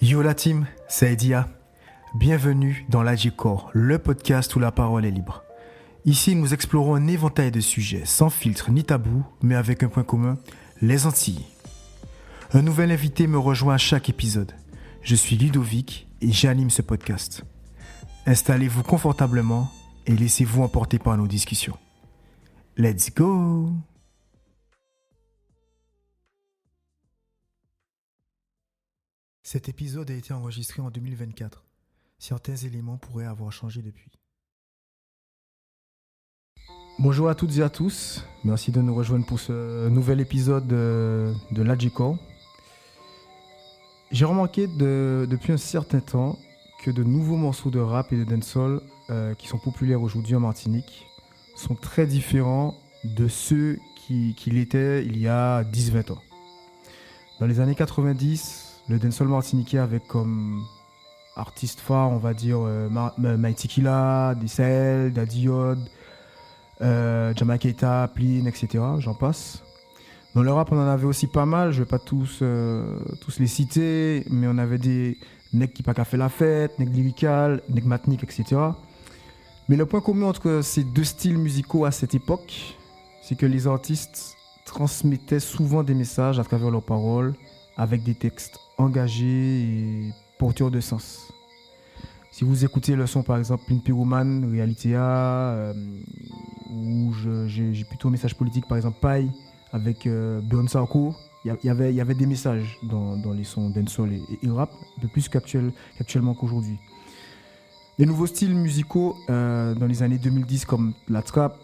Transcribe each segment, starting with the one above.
Yo la team, c'est Edia. Bienvenue dans l'Agicor, le podcast où la parole est libre. Ici, nous explorons un éventail de sujets, sans filtre ni tabou, mais avec un point commun, les Antilles. Un nouvel invité me rejoint à chaque épisode. Je suis Ludovic et j'anime ce podcast. Installez-vous confortablement et laissez-vous emporter par nos discussions. Let's go! Cet épisode a été enregistré en 2024. Certains éléments pourraient avoir changé depuis. Bonjour à toutes et à tous. Merci de nous rejoindre pour ce nouvel épisode de l'Agicor. J'ai remarqué depuis un certain temps que de nouveaux morceaux de rap et de dancehall qui sont populaires aujourd'hui en Martinique sont très différents de ceux qui l'étaient il y a 10-20 ans. Dans les années 90, le dancehall martiniquais avait comme artistes phares, on va dire, Mighty Killa, Dissel, Daddy Yod, Jama Keita, Plin, etc. J'en passe. Dans le rap, on en avait aussi pas mal. Je ne vais pas tous les citer, mais on avait des Nek qui pas qu'à fait la fête, Nek Lyrical, Nek Matnik, etc. Mais le point commun entre ces deux styles musicaux à cette époque, c'est que les artistes transmettaient souvent des messages à travers leurs paroles, avec des textes engagés et porteurs de sens. Si vous écoutez le son par exemple Plin Pyroman, Realitea, où j'ai plutôt un message politique par exemple Paille avec Burn Sarko, il y avait des messages dans les sons dancehall et rap, de plus qu'actuellement qu'aujourd'hui. Les nouveaux styles musicaux dans les années 2010 comme la trap,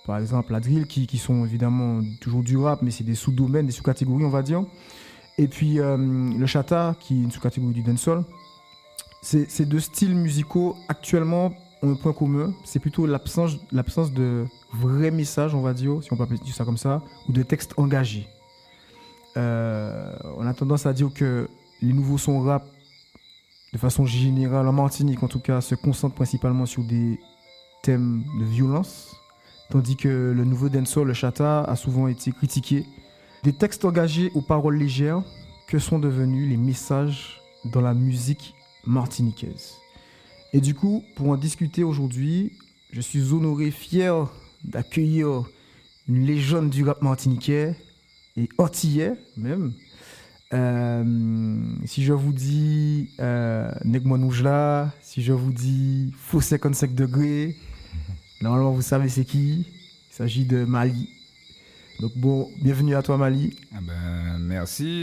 par exemple la drill, qui sont évidemment toujours du rap, mais c'est des sous-domaines, des sous-catégories on va dire. Et puis le chata, qui est une sous-catégorie du dancehall. Ces deux styles musicaux, actuellement, ont un point commun. C'est plutôt l'absence de vrais messages, on va dire, si on peut appeler ça comme ça, ou de textes engagés. On a tendance à dire que les nouveaux sons rap, de façon générale, en Martinique en tout cas, se concentrent principalement sur des thèmes de violence, tandis que le nouveau dancehall, le chata, a souvent été critiqué. Des textes engagés aux paroles légères, que sont devenus les messages dans la musique martiniquaise. Et du coup, pour en discuter aujourd'hui, je suis honoré, fier d'accueillir une légende du rap martiniquais et antillais même. Si je vous dis Nek Monoujla, si je vous dis Faux 55 degrés, normalement vous savez c'est qui. Il s'agit de Mali. Donc bon, bienvenue à toi Mali. Merci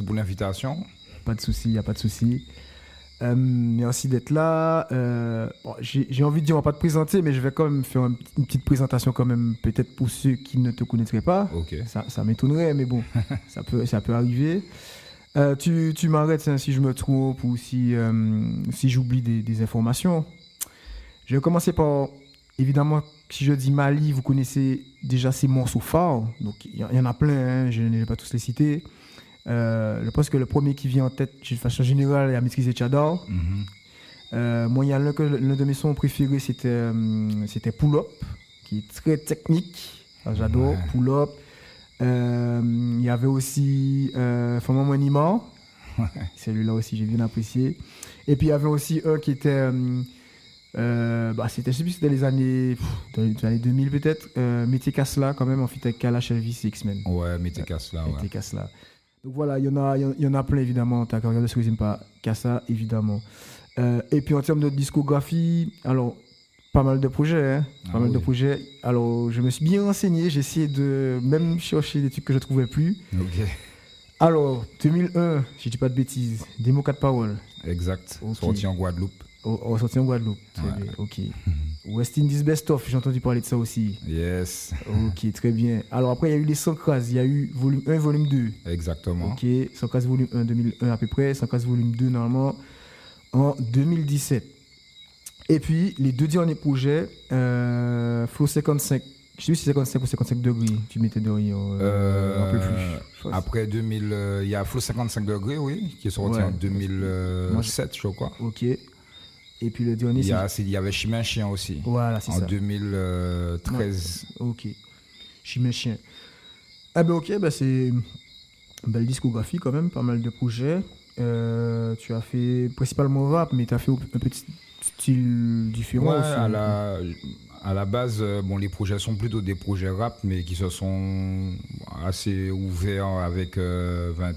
pour l'invitation. Pas de souci, il n'y a pas de souci. Merci d'être là. J'ai envie de dire, on va pas te présenter, mais je vais quand même faire une petite présentation quand même, peut-être pour ceux qui ne te connaîtraient pas. Okay. Ça m'étonnerait, mais bon, ça peut arriver. Tu m'arrêtes si je me trompe ou si j'oublie des informations. Je vais commencer par, évidemment, si je dis Mali, vous connaissez déjà ces morceaux phares. Donc il y en a plein, hein, je ne vais pas tous les citer. Je pense que le premier qui vient en tête, de façon générale, est à maîtriser Tchador. Moi, il y a l'un de mes sons préférés, c'était Pull Up, qui est très technique. J'adore Pull Up. Il y avait aussi Fama Monima. Celui-là aussi, j'ai bien apprécié. Et puis, il y avait aussi un qui était... je sais plus si c'était les années 2000 peut-être. Métier Kasla, quand même, en fait, avec Kalash, Elvis et X-Men. Ouais, Métier Kasla. Métier Kasla. Donc voilà, il y en a plein évidemment. T'as qu'à regarder ce que j'aime pas, Kassa évidemment. Et puis en termes de discographie, alors pas mal de projets, hein, de projets. Alors je me suis bien renseigné, j'ai essayé de même chercher des trucs que je trouvais plus. Ok. Alors 2001, si je dis pas de bêtises, Démo 4 paroles. Exact. Okay. Sorti en Guadeloupe. Sorti en Guadeloupe. Très bien. Ok. West Indies Best Of, j'ai entendu parler de ça aussi. Yes. Ok, très bien. Alors après, il y a eu les Sankras, il y a eu volume 1, volume 2. Exactement. Ok, Sankras volume 1, 2001 à peu près, Sankras volume 2 normalement en 2017. Et puis, les deux derniers projets, Flow 55, je sais plus si c'est 55 ou 55 degrés, tu mettais derrière, un peu plus. Après 2000, il y a Flow 55 degrés, oui, qui est sorti en 2007, je crois. Ok. Et puis le dernier, il y avait Chimien Chien aussi. Voilà, c'est en ça. En 2013. Ouais. Ok. Chimien Chien. Ah ben ok, c'est une belle discographie quand même, pas mal de projets. Tu as fait principalement rap, mais tu as fait un petit style différent Ouais, aussi. à la base, bon, les projets sont plutôt des projets rap, mais qui se sont assez ouverts avec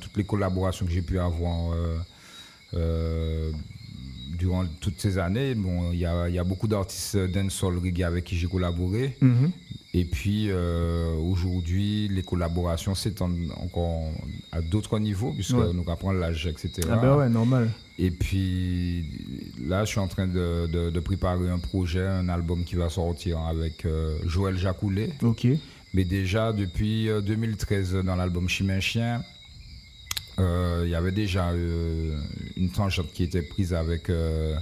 toutes les collaborations que j'ai pu avoir euh, durant toutes ces années. Bon, il y a beaucoup d'artistes dancehall reggae avec qui j'ai collaboré. Mhm. Et puis aujourd'hui, les collaborations s'étendent encore à d'autres niveaux, puisque Ouais. nous apprend l'âge, Ah ben etc. ouais, normal. Et puis là, je suis en train de préparer un projet, un album qui va sortir avec Joël Jacoulet. Ok. Mais déjà, depuis 2013, dans l'album Chimien Chien, il y avait déjà une tangente qui était prise avec le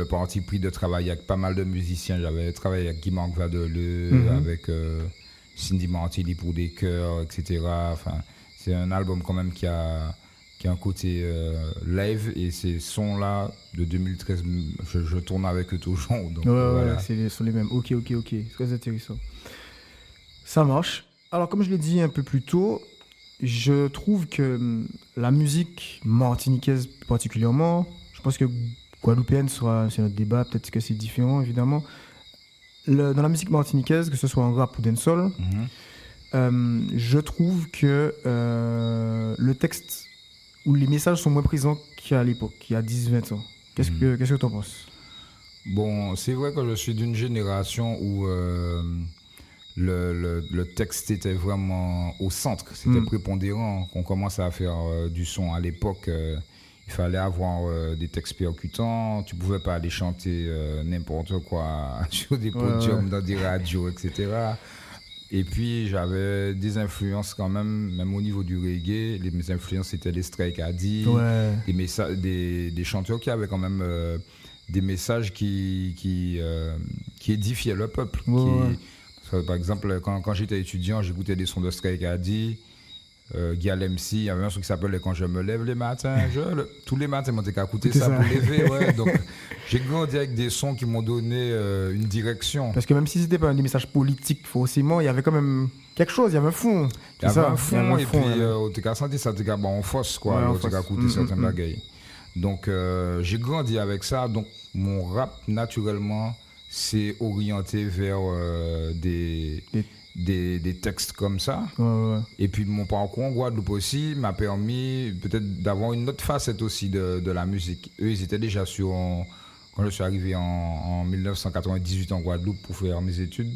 parti pris de travailler avec pas mal de musiciens. J'avais travaillé avec Guy Marc Vadeleux, Mhm. avec Cindy Martelly pour des chœurs, etc. Enfin, c'est un album quand même qui a un côté live, et ces sons-là de 2013, je tourne avec eux toujours. Donc Ouais, ouais, voilà. ce sont les mêmes. Ok, ok, ok. Très intéressant. Ça marche. Alors, comme je l'ai dit un peu plus tôt, je trouve que la musique martiniquaise particulièrement, je pense que guadeloupéenne sera, c'est notre débat, peut-être que c'est différent évidemment. Dans la musique martiniquaise, que ce soit en rap ou dancehall, Mhm. je trouve que le texte ou les messages sont moins présents qu'à l'époque, il y a 10-20 ans. Mhm. Qu'est-ce que tu en penses? Bon, c'est vrai que je suis d'une génération où le texte était vraiment au centre, c'était Hmm. prépondérant. Qu'on commence à faire du son à l'époque, il fallait avoir des textes percutants, tu pouvais pas aller chanter n'importe quoi sur des Ouais, ouais. podiums, dans des radios, etc. Et puis j'avais des influences quand même, même au niveau du reggae. Mes influences c'était les Stray Caddy, Ouais. des chanteurs qui avaient quand même des messages qui édifiaient le peuple. Ouais, ouais. Par exemple, quand j'étais étudiant, j'écoutais des sons de Stray Caddy, Guy MC. Il y avait un son qui s'appelait Quand je me lève les matins. Tous les matins, moi, j'étais qu'à écouter Écoutez ça ça. pour lever. Ouais. Donc, j'ai grandi avec des sons qui m'ont donné une direction. Parce que même si c'était pas des messages politiques, forcément, il y avait quand même quelque chose, il y avait un fond. Il y C'est avait un ça, il y avait fond, un et fond. puis au cas senti, ça te bon, en force, Ouais, quoi. en L'autre cas face. écouter certaines bagailles. Donc, j'ai grandi avec ça. Donc, mon rap, naturellement, s'est orienté vers Des- des textes comme ça. Ouais, ouais. Et puis, mon parcours en Guadeloupe aussi m'a permis peut-être d'avoir une autre facette aussi de la musique. Eux, ils étaient déjà quand je suis arrivé en 1998 en Guadeloupe pour faire mes études,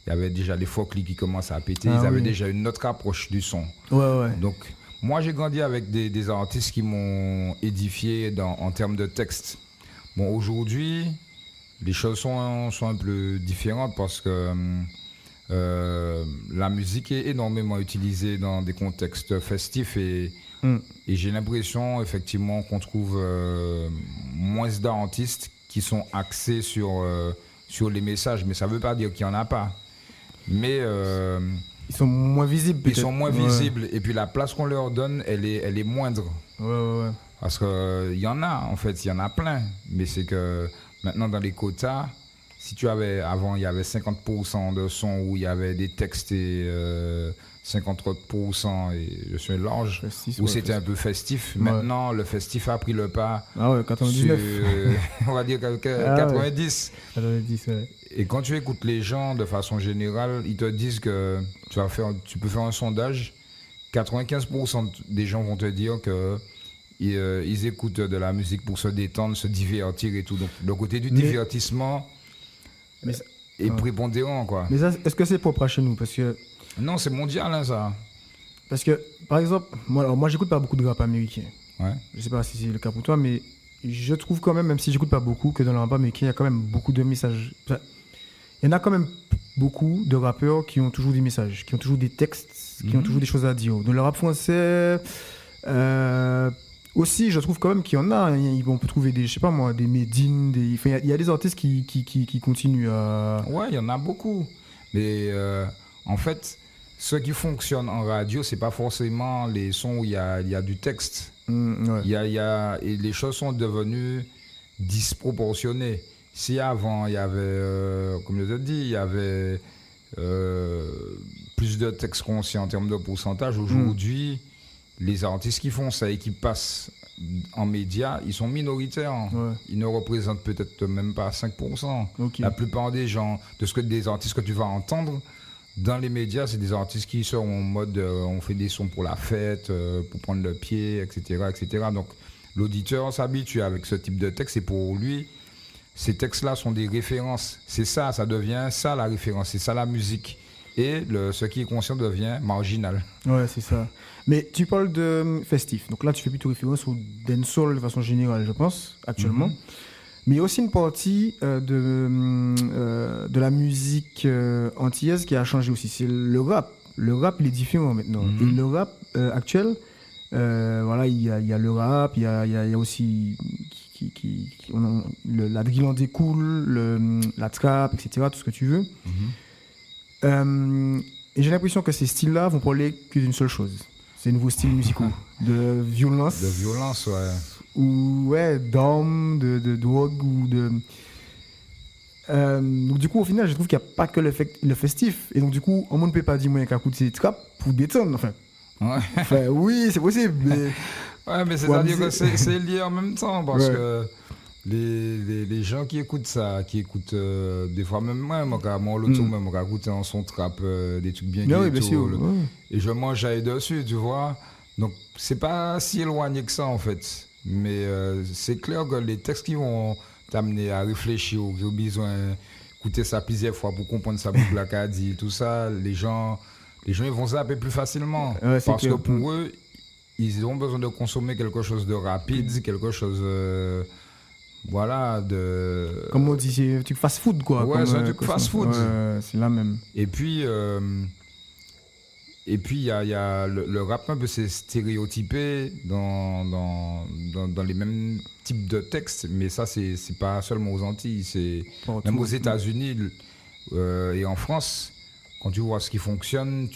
il y avait déjà les folkly qui commençaient à péter. Ah Ils avaient oui. déjà une autre approche du son. Ouais, ouais. Donc, moi, j'ai grandi avec des artistes qui m'ont édifié en termes de texte. Bon, aujourd'hui, les choses sont un peu différentes parce que la musique est énormément utilisée dans des contextes festifs, Hmm. et j'ai l'impression effectivement qu'on trouve moins d'artistes qui sont axés sur les messages. Mais ça ne veut pas dire qu'il n'y en a pas. Mais Ils sont moins visibles, ils peut-être. sont moins Ouais. visibles, et puis la place qu'on leur donne, elle est moindre. Ouais, ouais, ouais. Parce qu'il y en a, en fait, il y en a plein. Mais c'est que maintenant, dans les quotas, si tu avais, avant, il y avait 50% de sons où il y avait des textes, et 50%, et je suis large, Festif, où ouais, c'était un festif. peu festif. Ouais. Maintenant, le festif a pris le pas Ah ouais, sur, 99. on va dire, Ah ouais. 90. 90, ouais. Et quand tu écoutes les gens de façon générale, ils te disent que tu peux faire un sondage, 95% des gens vont te dire que ils écoutent de la musique pour se détendre, se divertir et tout. Donc le côté du Mais, divertissement mais, est ouais. prépondérant, quoi. Mais ça, est-ce que c'est propre à chez nous? Non, c'est mondial, hein, ça. Parce que, par exemple, moi j'écoute pas beaucoup de rap américain. Ouais. Je sais pas si c'est le cas pour toi, mais je trouve quand même si j'écoute pas beaucoup, que dans le rap américain, il y a quand même beaucoup de messages. Enfin, il y en a quand même beaucoup de rappeurs qui ont toujours des messages, qui ont toujours des textes, qui ont toujours des choses à dire. Dans le rap français, aussi, je trouve quand même qu'il y en a. On peut trouver je sais pas moi, des Medine, enfin, il y a des artistes qui continuent à. Ouais, il y en a beaucoup. Mais en fait, ce qui fonctionne en radio, c'est pas forcément les sons où il y a du texte. Ouais. Et les choses sont devenues disproportionnées. Si avant, il y avait, comme je te dis, il y avait plus de textes conscients en termes de pourcentage, aujourd'hui, les artistes qui font ça et qui passent en médias, ils sont minoritaires. Ouais. Ils ne représentent peut-être même pas 5%. Ok. La plupart des gens, des artistes que tu vas entendre dans les médias, c'est des artistes qui sont en mode on fait des sons pour la fête, pour prendre le pied, etc. etc. Donc l'auditeur s'habitue avec ce type de texte et pour lui, ces textes-là sont des références. C'est ça, ça devient ça la référence, c'est ça la musique. Et ce qui est conscient devient marginal. Ouais, c'est ça. Mais tu parles de festif. Donc là, tu fais plutôt référence au dancehall de façon générale, je pense, actuellement. Mais il y a aussi une partie de la musique antillaise qui a changé aussi. C'est le rap. Le rap, il est différent maintenant. Et le rap actuel, voilà, il y a le rap, il y a aussi la drill en découle, la trap, etc., tout ce que tu veux. Et j'ai l'impression que ces styles-là vont parler que d'une seule chose. C'est nouveaux styles musicaux. De violence. De violence, ouais. Ou d'armes, de drogue, ou de... donc du coup, au final, je trouve qu'il n'y a pas que le festif. Et donc du coup, on ne peut pas dire moi qu'à écouter trap pour détendre. Enfin, oui, c'est possible. Mais... Ouais, mais c'est-à-dire que c'est lié en même temps. Parce que les gens qui écoutent ça, qui écoutent des fois même moi l'autre même, on écoute en son trap des trucs bien et je mange j'aille dessus, tu vois. Donc c'est pas si éloigné que ça en fait. Mais c'est clair que les textes qui vont t'amener à réfléchir, qui ont besoin d'écouter ça plusieurs fois pour comprendre ça, pour la dit, tout ça, les gens ils vont zapper plus facilement. Ouais, parce que pour eux, ils ont besoin de consommer quelque chose de rapide, quelque chose... voilà, de... Comme on dit, c'est un truc fast-food, quoi. Ouais, c'est un truc fast-food. Ouais, c'est la même. Et puis, il y a le rap un peu, c'est stéréotypé dans les mêmes types de textes, mais ça, c'est pas seulement aux Antilles, c'est même aux États-Unis et en France. Quand tu vois ce qui fonctionne,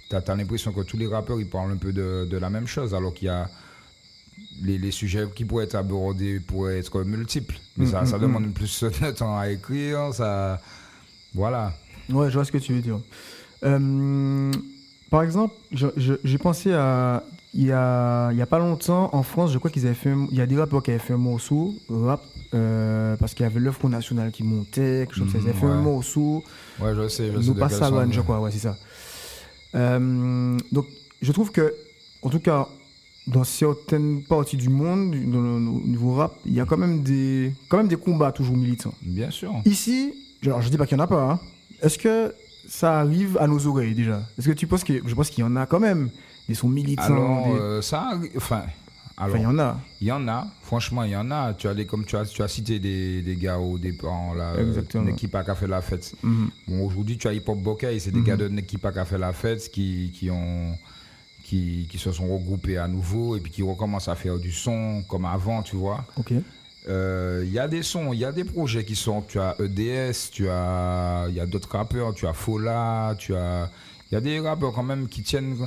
t'as l'impression que tous les rappeurs, ils parlent un peu de la même chose, alors qu'il y a... Les sujets qui pourraient être abordés pourraient être multiples. Mais ça demande plus de temps à écrire, ça... Voilà. Ouais, je vois ce que tu veux dire. Par exemple, j'ai pensé à... Il y a pas longtemps, en France, je crois qu'il y a des rappeurs qui avaient fait un morceau, rap, parce qu'il y avait l'œuvre nationale qui montait, quelque chose, ils avaient fait un morceau. Ouais, je sais Nous pas Savane, je crois, ouais, c'est ça. Donc, je trouve que, en tout cas, dans certaines parties du monde, au niveau rap, il y a quand même des combats toujours militants. Bien sûr. Ici, alors je dis pas qu'il y en a pas, hein. Est-ce que ça arrive à nos oreilles déjà? Est-ce que tu penses je pense qu'il y en a quand même des sons militants? Alors, il y en a. Il y en a, franchement, il y en a. Tu as cité des gars au départ, là, Nekipa qui a fait la fête. Bon, aujourd'hui, tu as Hip Hop Bokeh, c'est des gars de Nekipa qui a fait la fête qui se sont regroupés à nouveau et puis qui recommencent à faire du son comme avant, tu vois. Ok. Il y a des sons, il y a des projets qui sont. Tu as EDS, il y a d'autres rappeurs, tu as Fola, il y a des rappeurs quand même qui tiennent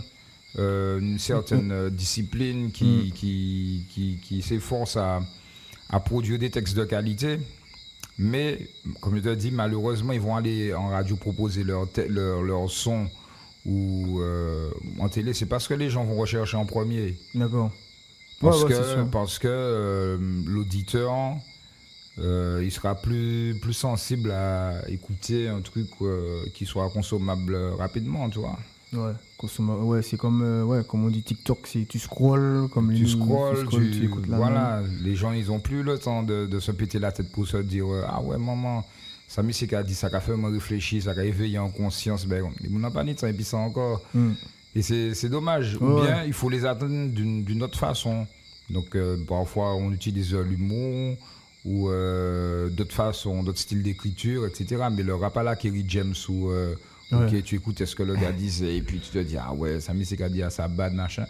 une certaine discipline, qui s'efforcent à produire des textes de qualité. Mais, comme je te dis, malheureusement, ils vont aller en radio proposer leur son ou en télé. C'est parce que les gens vont rechercher en premier. D'accord. Parce que l'auditeur, il sera plus sensible à écouter un truc qui soit consommable rapidement, tu vois. Ouais, c'est comme on dit TikTok, c'est tu scrolls, comme tu scrolls, tu écoutes la voilà, les gens ils ont plus le temps de se péter la tête pour se dire ah ouais maman, ça me c'est a dit ça a fait me réfléchir, ça a éveillé en conscience, ben ils n'ont pas ni temps et puis ça encore. Et c'est dommage. Ou bien il faut les attendre d'une autre façon. Donc parfois on utilise l'humour ou d'autres façons, d'autres styles d'écriture, etc. Mais le rap à la Kerry James ou ok, tu écoutes ce que le gars disait et puis tu te dis ah ouais, ça me c'est qu'a dit à ça bad machin.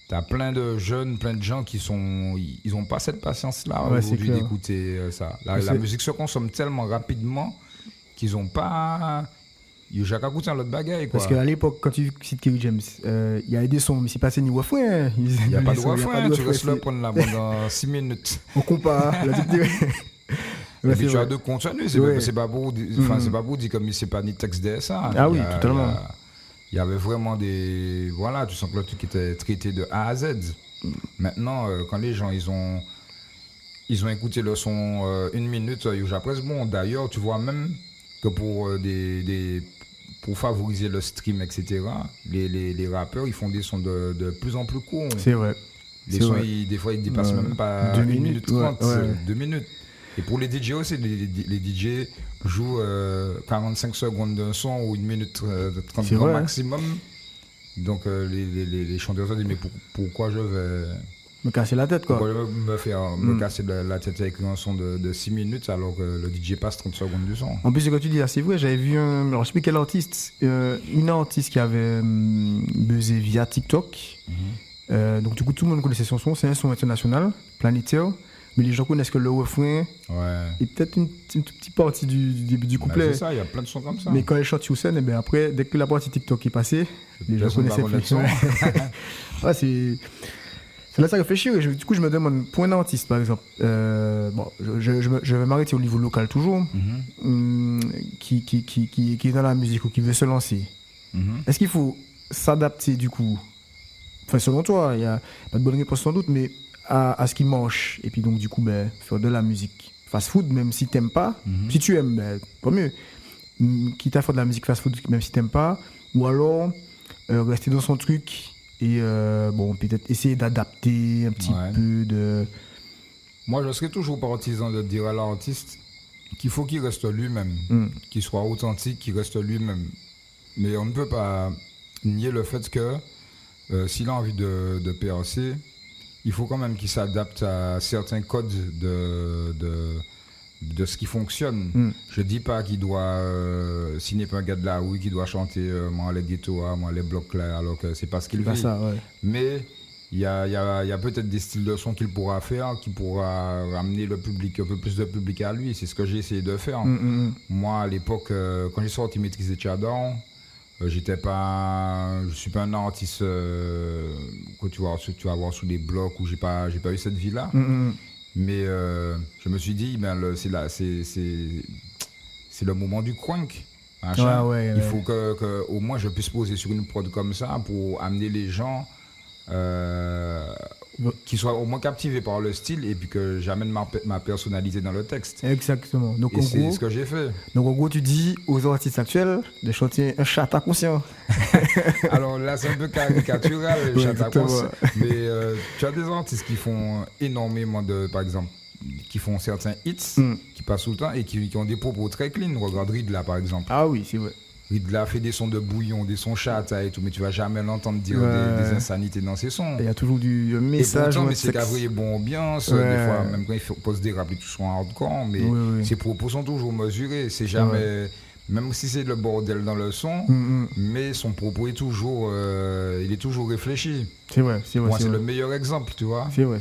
T'as plein de jeunes, plein de gens ils ont pas cette patience-là aujourd'hui d'écouter ça. La musique se consomme tellement rapidement qu'ils ont pas. Il y a qu'à écouter l'autre bagaille, quoi. Parce qu'à l'époque, quand tu cites Kerry James, il y avait des sons, mais c'est passé ni refrain. Il n'y a pas de refrain, tu restes là pendant 6 minutes. On compare. Et puis tu as deux contenus, c'est pas pour dire comme c'est pas ni texte DSA. Ah oui, totalement. il y avait vraiment des... Voilà, tu sens que le truc était traité de A à Z. Maintenant, quand les gens, ils ont écouté le son 1 minute, ils presque bon. D'ailleurs, tu vois même que pour pour favoriser le stream, etc., les rappeurs, ils font des sons de plus en plus courts. C'est vrai. Les sons, des fois, ils dépassent même pas 2 1 minute minutes, 30, ouais. 2 minutes. Et pour les DJ aussi, les DJ jouent 45 secondes d'un son ou 1 minute 30 C'est grand vrai, hein. maximum. Donc les chanteurs se disent, mais pourquoi je vais... Me casser la tête, Pourquoi quoi. je vais me casser la tête avec un son de 6 minutes alors que le DJ passe 30 secondes du son. En plus, ce que tu dis là, c'est vrai, j'avais vu alors je sais plus quel artiste, une artiste qui avait buzzé via TikTok. Donc du coup, tout le monde connaissait son son, c'est un son international, planétaire, mais les gens connaissent que le refrain Ouais. et peut-être une toute petite partie du début du Bah, couplet. c'est ça, il y a plein de sons comme ça. Mais quand elle chante sur scène, et bien après, dès que la partie TikTok est passée, les gens Personne connaissaient va plus. connaître son. Ouais, ça laisse à réfléchir. Et du coup, je me demande, pour un artiste, par exemple, bon, je vais m'arrêter au niveau local toujours, qui est dans la musique ou qui veut se lancer. Est-ce qu'il faut s'adapter du coup, enfin selon toi, il n'y a pas de bonne réponse sans doute, mais à ce qu'il mange, et puis donc du coup, ben, faire de la musique fast-food, même si t'aimes pas, si tu aimes, ben, pas mieux. Quitte à faire de la musique fast-food, même si t'aimes pas, ou alors rester dans son truc et bon, peut-être essayer d'adapter un petit Ouais. peu de... Moi, je serais toujours partisan de dire à l'artiste qu'il faut qu'il reste lui-même, qu'il soit authentique, qu'il reste lui-même. Mais on ne peut pas nier le fait que s'il a envie de percer, il faut quand même qu'il s'adapte à certains codes de ce qui fonctionne. Je dis pas qu'il doit, s'il n'est pas un gars de la rue, qu'il doit chanter moi les ghettos, moi les blocs là, alors que c'est pas ce qu'il C'est pas vit. ça, ouais. Mais il y a peut-être des styles de son qu'il pourra faire, qui pourra ramener le public, un peu plus de public à lui. C'est ce que j'ai essayé de faire. Moi, à l'époque, quand j'ai sorti Maîtrise et Tchador, je suis pas un artiste que tu vas voir sous des blocs où j'ai pas eu cette vie-là. Mais je me suis dit, ben, c'est le moment du crunk. Machin. Ouais. Il faut que au moins je puisse poser sur une prod comme ça pour amener les gens qui soient au moins captivés par le style et puis que j'amène ma personnalité dans le texte. Exactement. Donc, Et en c'est gros, ce que j'ai fait. tu dis aux artistes actuels de chanter un chat à conscient. Alors là, c'est un peu caricatural, Ouais, Chataquos, exactement. mais tu as des artistes qui font énormément par exemple, qui font certains hits, qui passent tout le temps et qui ont des propos très clean. Regarde Ridla, par exemple. Ah oui, c'est vrai. Ridla fait des sons de bouillon, des sons chata et tout, mais tu vas jamais l'entendre dire Ouais. des insanités dans ses sons. Il y a toujours du Et message. pourtant, ou mais un c'est texte. qu'après, bon ambiance, Ouais. des fois, même quand il pose des rap, tout sont hardcore, mais Oui. ses propos sont toujours mesurés. C'est jamais, même si c'est le bordel dans le son, mais son propos est toujours, il est toujours réfléchi. C'est vrai. Moi, c'est le meilleur exemple, tu vois. C'est vrai.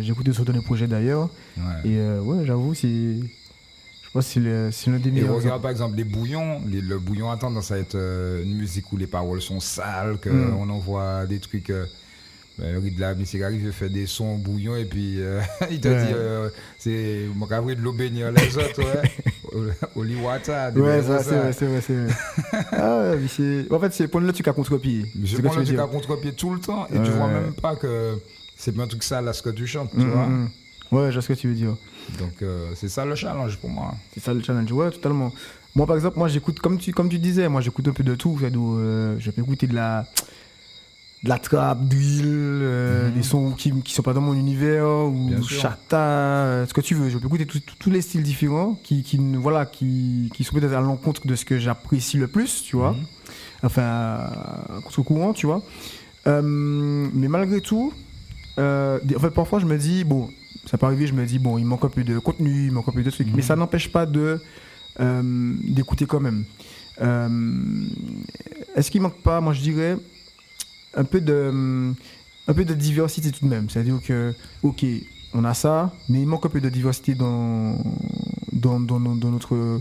J'ai écouté son dernier projet d'ailleurs. Ouais. Et ouais, j'avoue, je pense que c'est l'un des Et meilleurs. regarde par exemple les bouillons, le bouillon a tendance à être une musique où les paroles sont sales, qu'on envoie des trucs. Ridla, mais c'est arrive, il fait des sons bouillons et puis il te dit c'est mon cabri de l'eau bénir les autres, ouais. Oliwata, Ouais, ça, c'est vrai. Ah ouais, mais en fait, c'est prendre le truc à contre-pied. Je prends le truc à contre-pied tout le temps et tu vois même pas que c'est pas un truc sale à ce que tu chantes, tu vois. Ouais, je vois ce que tu veux dire. Donc c'est ça le challenge pour moi. C'est ça le challenge, ouais, totalement. Moi, par exemple, j'écoute, comme tu disais, moi j'écoute un peu de tout. Je peux écouter de la trap, drill, des sons qui sont pas dans mon univers, ou chata, ce que tu veux. Je peux écouter tous les styles différents qui sont peut-être à l'encontre de ce que j'apprécie le plus, tu vois. Enfin, contre-courant, tu vois. Mais malgré tout, en fait, parfois je me dis, bon, ça peut arriver, je me dis, bon, il manque un peu de contenu, il manque un peu de trucs, mais ça n'empêche pas d'écouter quand même. Est-ce qu'il manque pas, moi je dirais, un peu de diversité tout de même. C'est-à-dire que, ok, on a ça, mais il manque un peu de diversité dans notre,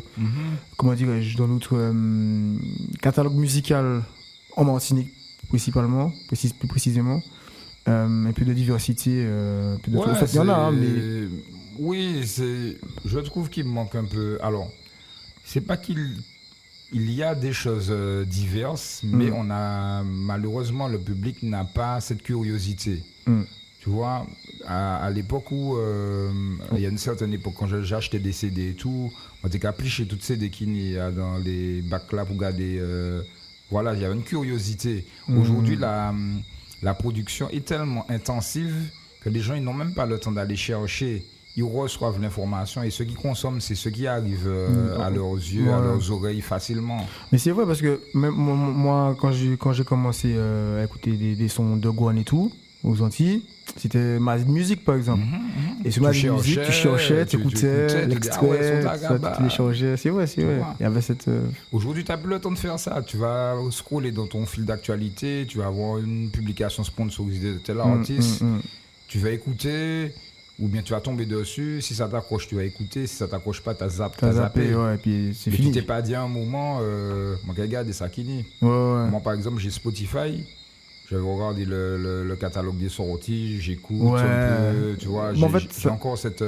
comment dirais-je, dans notre catalogue musical en Martinique, principalement, plus précisément. Un peu de diversité, un peu de tout. En fait, il y en a, hein, mais... Oui, je trouve qu'il me manque un peu... Alors, c'est pas qu'il il y a des choses diverses, mais malheureusement, le public n'a pas cette curiosité. Tu vois, à l'époque où, il y a une certaine époque, quand j'achetais des CD et tout, on était qu'à plicher toutes ces CD qu'il y a dans les bacs là pour regarder. Voilà, il y avait une curiosité. Aujourd'hui, la production est tellement intensive que les gens ils n'ont même pas le temps d'aller chercher. Ils reçoivent l'information et ceux qui consomment, c'est ceux qui arrivent à leurs yeux, à leurs oreilles facilement. Mais c'est vrai parce que même moi quand j'ai commencé à écouter des sons de Gouane et tout, aux Antilles, c'était ma musique par exemple. Et sur ma musique, tu cherchais, tu écoutais l'extrait, tu téléchargeais. C'est vrai. Il y avait cette. Aujourd'hui, tu n'as plus le temps de faire ça. Tu vas scroller dans ton fil d'actualité, tu vas avoir une publication sponsorisée de tel artiste, tu vas écouter. Ou bien tu vas tomber dessus, si ça t'accroche, tu vas écouter, si ça t'accroche pas, t'as zappé. Ouais, et puis c'est mais fini. tu t'es pas dit à un moment, moi regarde des Sakini. Ouais. Moi par exemple, j'ai Spotify, je vais regarder le catalogue des sorties, j'écoute un peu, tu vois, j'ai encore cette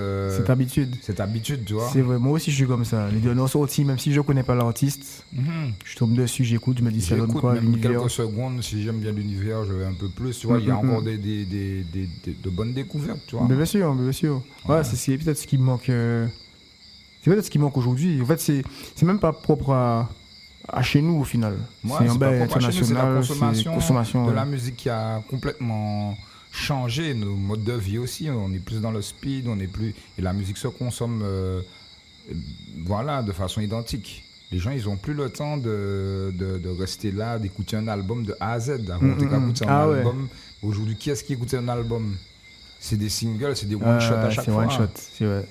habitude. Cette habitude, tu vois. C'est vrai, moi aussi je suis comme ça. Les dernières sorties, même si je connais pas l'artiste, je tombe dessus, j'écoute, je me dis ça donne quoi l'univers. Quelques secondes, si j'aime bien l'univers, je vais un peu plus, tu vois, il y a encore de bonnes découvertes, tu vois. Mais bien sûr. Ouais, c'est peut-être ce qui me manque. C'est peut-être ce qui manque aujourd'hui. En fait, c'est même pas propre à chez nous au final. C'est un bail international, c'est la consommation de la musique qui a complètement changé nos modes de vie aussi. On est plus dans le speed, et la musique se consomme de façon identique. Les gens, ils n'ont plus le temps de rester là, d'écouter un album de A à Z. Avant, écouter un album. Aujourd'hui, qui est-ce qui écoute un album? C'est des singles, c'est des one-shots à chaque fois. C'est vrai.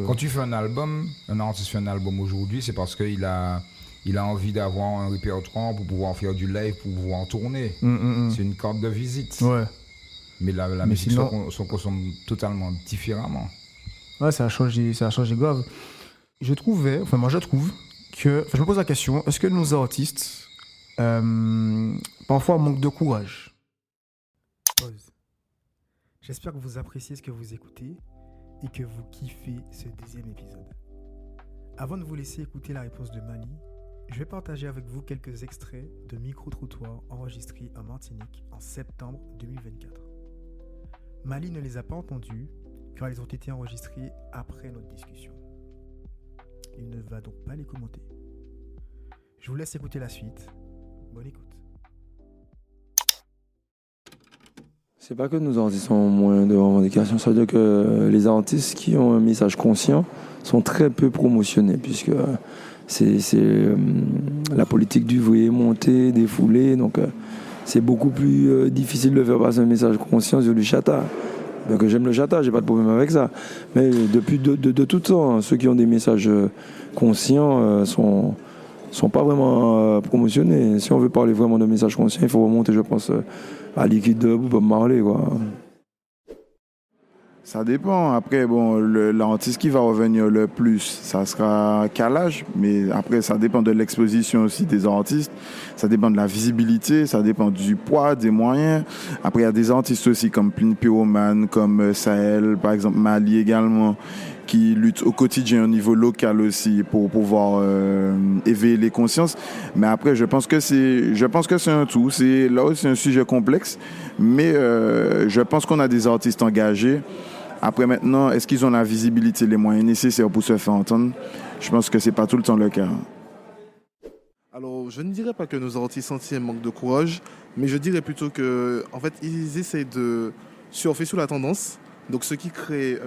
Quand tu fais un album, un artiste fait un album aujourd'hui, c'est parce qu'il a envie d'avoir un répertoire pour pouvoir faire du live, pour pouvoir en tourner. C'est une carte de visite. Ouais. Mais la musique se consomme totalement différemment. Ouais, ça a changé grave. Je trouve que... je me pose la question, est-ce que nos artistes, parfois, manquent de courage? Pause. J'espère que vous appréciez ce que vous écoutez et que vous kiffez ce deuxième épisode. Avant de vous laisser écouter la réponse de Mali, je vais partager avec vous quelques extraits de micro-trottoirs enregistrés en Martinique en septembre 2024. Mali ne les a pas entendus car ils ont été enregistrés après notre discussion. Il ne va donc pas les commenter. Je vous laisse écouter la suite. Bonne écoute. C'est pas que nos artistes ont moins de revendications, ça veut dire que les artistes qui ont un message conscient sont très peu promotionnés, puisque c'est la politique du vrai, monter, défouler, donc c'est beaucoup plus difficile de faire passer un message conscient sur du chata. Donc j'aime le chata, j'ai pas de problème avec ça. Mais depuis de tout temps, ceux qui ont des messages conscients sont pas vraiment promotionnés. Si on veut parler vraiment de messages conscients, il faut remonter, je pense, à Liquide Debout, Bob Marley, quoi. Ça dépend. Après, bon, l'artiste qui va revenir le plus, ça sera Calage. Mais après, ça dépend de l'exposition aussi des artistes. Ça dépend de la visibilité. Ça dépend du poids, des moyens. Après, il y a des artistes aussi comme Pyroman, comme Sahel, par exemple Mali également, qui luttent au quotidien au niveau local aussi pour pouvoir éveiller les consciences. Mais après, je pense que c'est un tout. Là aussi un sujet complexe. Mais je pense qu'on a des artistes engagés. Après maintenant, est-ce qu'ils ont la visibilité, les moyens nécessaires pour se faire entendre? Je pense que c'est pas tout le temps le cas. Alors, je ne dirais pas que nos artistes entiers manquent de courage, mais je dirais plutôt que, en fait, ils essaient de surfer sur la tendance. Donc, ce qui crée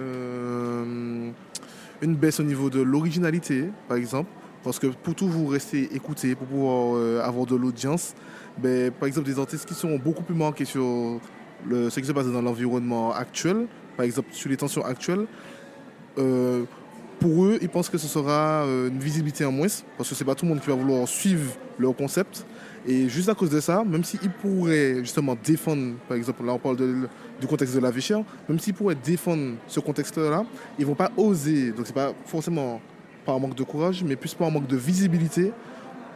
une baisse au niveau de l'originalité, par exemple, parce que pour toujours rester écouté, pour pouvoir avoir de l'audience, par exemple, des artistes qui sont beaucoup plus marqués sur ce qui se passe dans l'environnement actuel, par exemple sur les tensions actuelles, pour eux, ils pensent que ce sera une visibilité en moins, parce que c'est pas tout le monde qui va vouloir suivre leur concept. Et juste à cause de ça, même s'ils pourraient justement défendre, par exemple, là on parle du contexte de la vie chère, même s'ils pourraient défendre ce contexte-là, ils vont pas oser. Donc c'est pas forcément par un manque de courage, mais plus par un manque de visibilité,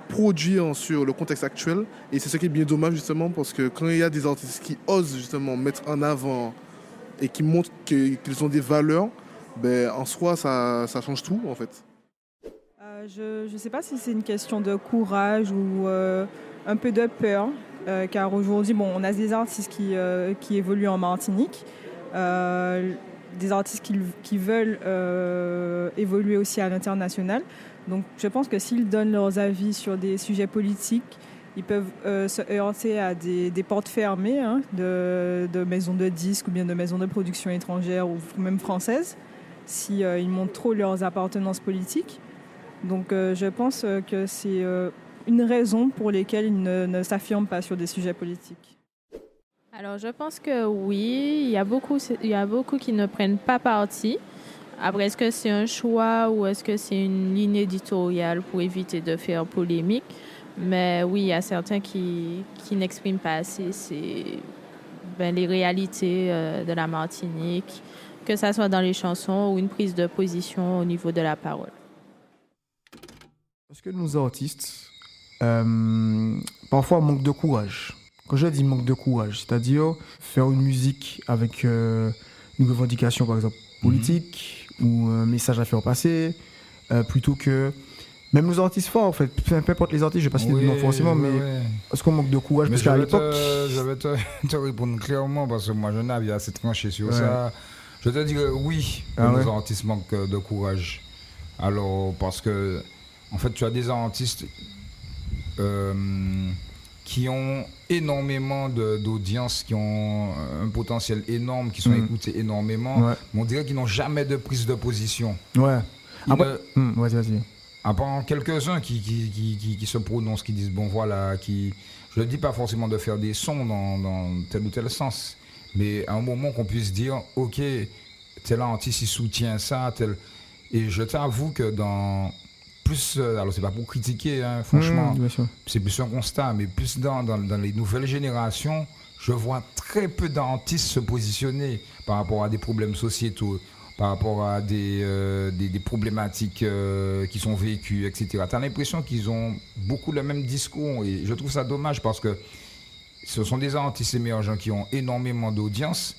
produire sur le contexte actuel. Et c'est ce qui est bien dommage justement, parce que quand il y a des artistes qui osent justement mettre en avant et qui montrent qu'ils ont des valeurs, en soi ça change tout en fait. Je ne sais pas si c'est une question de courage ou un peu de peur, car aujourd'hui, on a des artistes qui évoluent en Martinique, des artistes qui veulent évoluer aussi à l'international. Donc je pense que s'ils donnent leurs avis sur des sujets politiques, ils peuvent se heurter à des portes fermées de maisons de disques ou bien de maisons de production étrangères ou même françaises, si ils montrent trop leurs appartenances politiques. Donc je pense que c'est une raison pour laquelle ils ne s'affirment pas sur des sujets politiques. Alors je pense que oui, il y a beaucoup qui ne prennent pas parti. Après, est-ce que c'est un choix ou est-ce que c'est une ligne éditoriale pour éviter de faire polémique? Mais oui, il y a certains qui n'expriment pas assez les réalités de la Martinique, que ça soit dans les chansons ou une prise de position au niveau de la parole. Est-ce que nos artistes, parfois, manquent de courage? Quand je dis manque de courage, c'est-à-dire faire une musique avec une revendication, par exemple, politique ou un message à faire passer, plutôt que... Même nos artistes forts, en fait, peu importe les artistes, je ne vais pas citer de nom forcément, mais est-ce qu'on manque de courage? Mais parce qu'à l'époque... je vais te répondre clairement, parce que moi, je n'avais assez tranché sur ça. Je te dirais oui, nos artistes manquent de courage. Alors, parce que, en fait, tu as des artistes qui ont énormément d'audience, qui ont un potentiel énorme, qui sont écoutés énormément, mais on dirait qu'ils n'ont jamais de prise de position. Ouais. Vas-y. À part quelques-uns qui se prononcent, qui disent, bon voilà, je ne dis pas forcément de faire des sons dans tel ou tel sens, mais à un moment qu'on puisse dire, ok, tel artiste il soutient ça, tel... Et je t'avoue que dans plus, alors c'est pas pour critiquer, franchement, c'est plus un constat, mais plus dans les nouvelles générations, je vois très peu d'artistes se positionner par rapport à des problèmes sociétaux, par rapport à des problématiques qui sont vécues, etc. Tu as l'impression qu'ils ont beaucoup le même discours et je trouve ça dommage parce que ce sont des artistes émergents qui ont énormément d'audience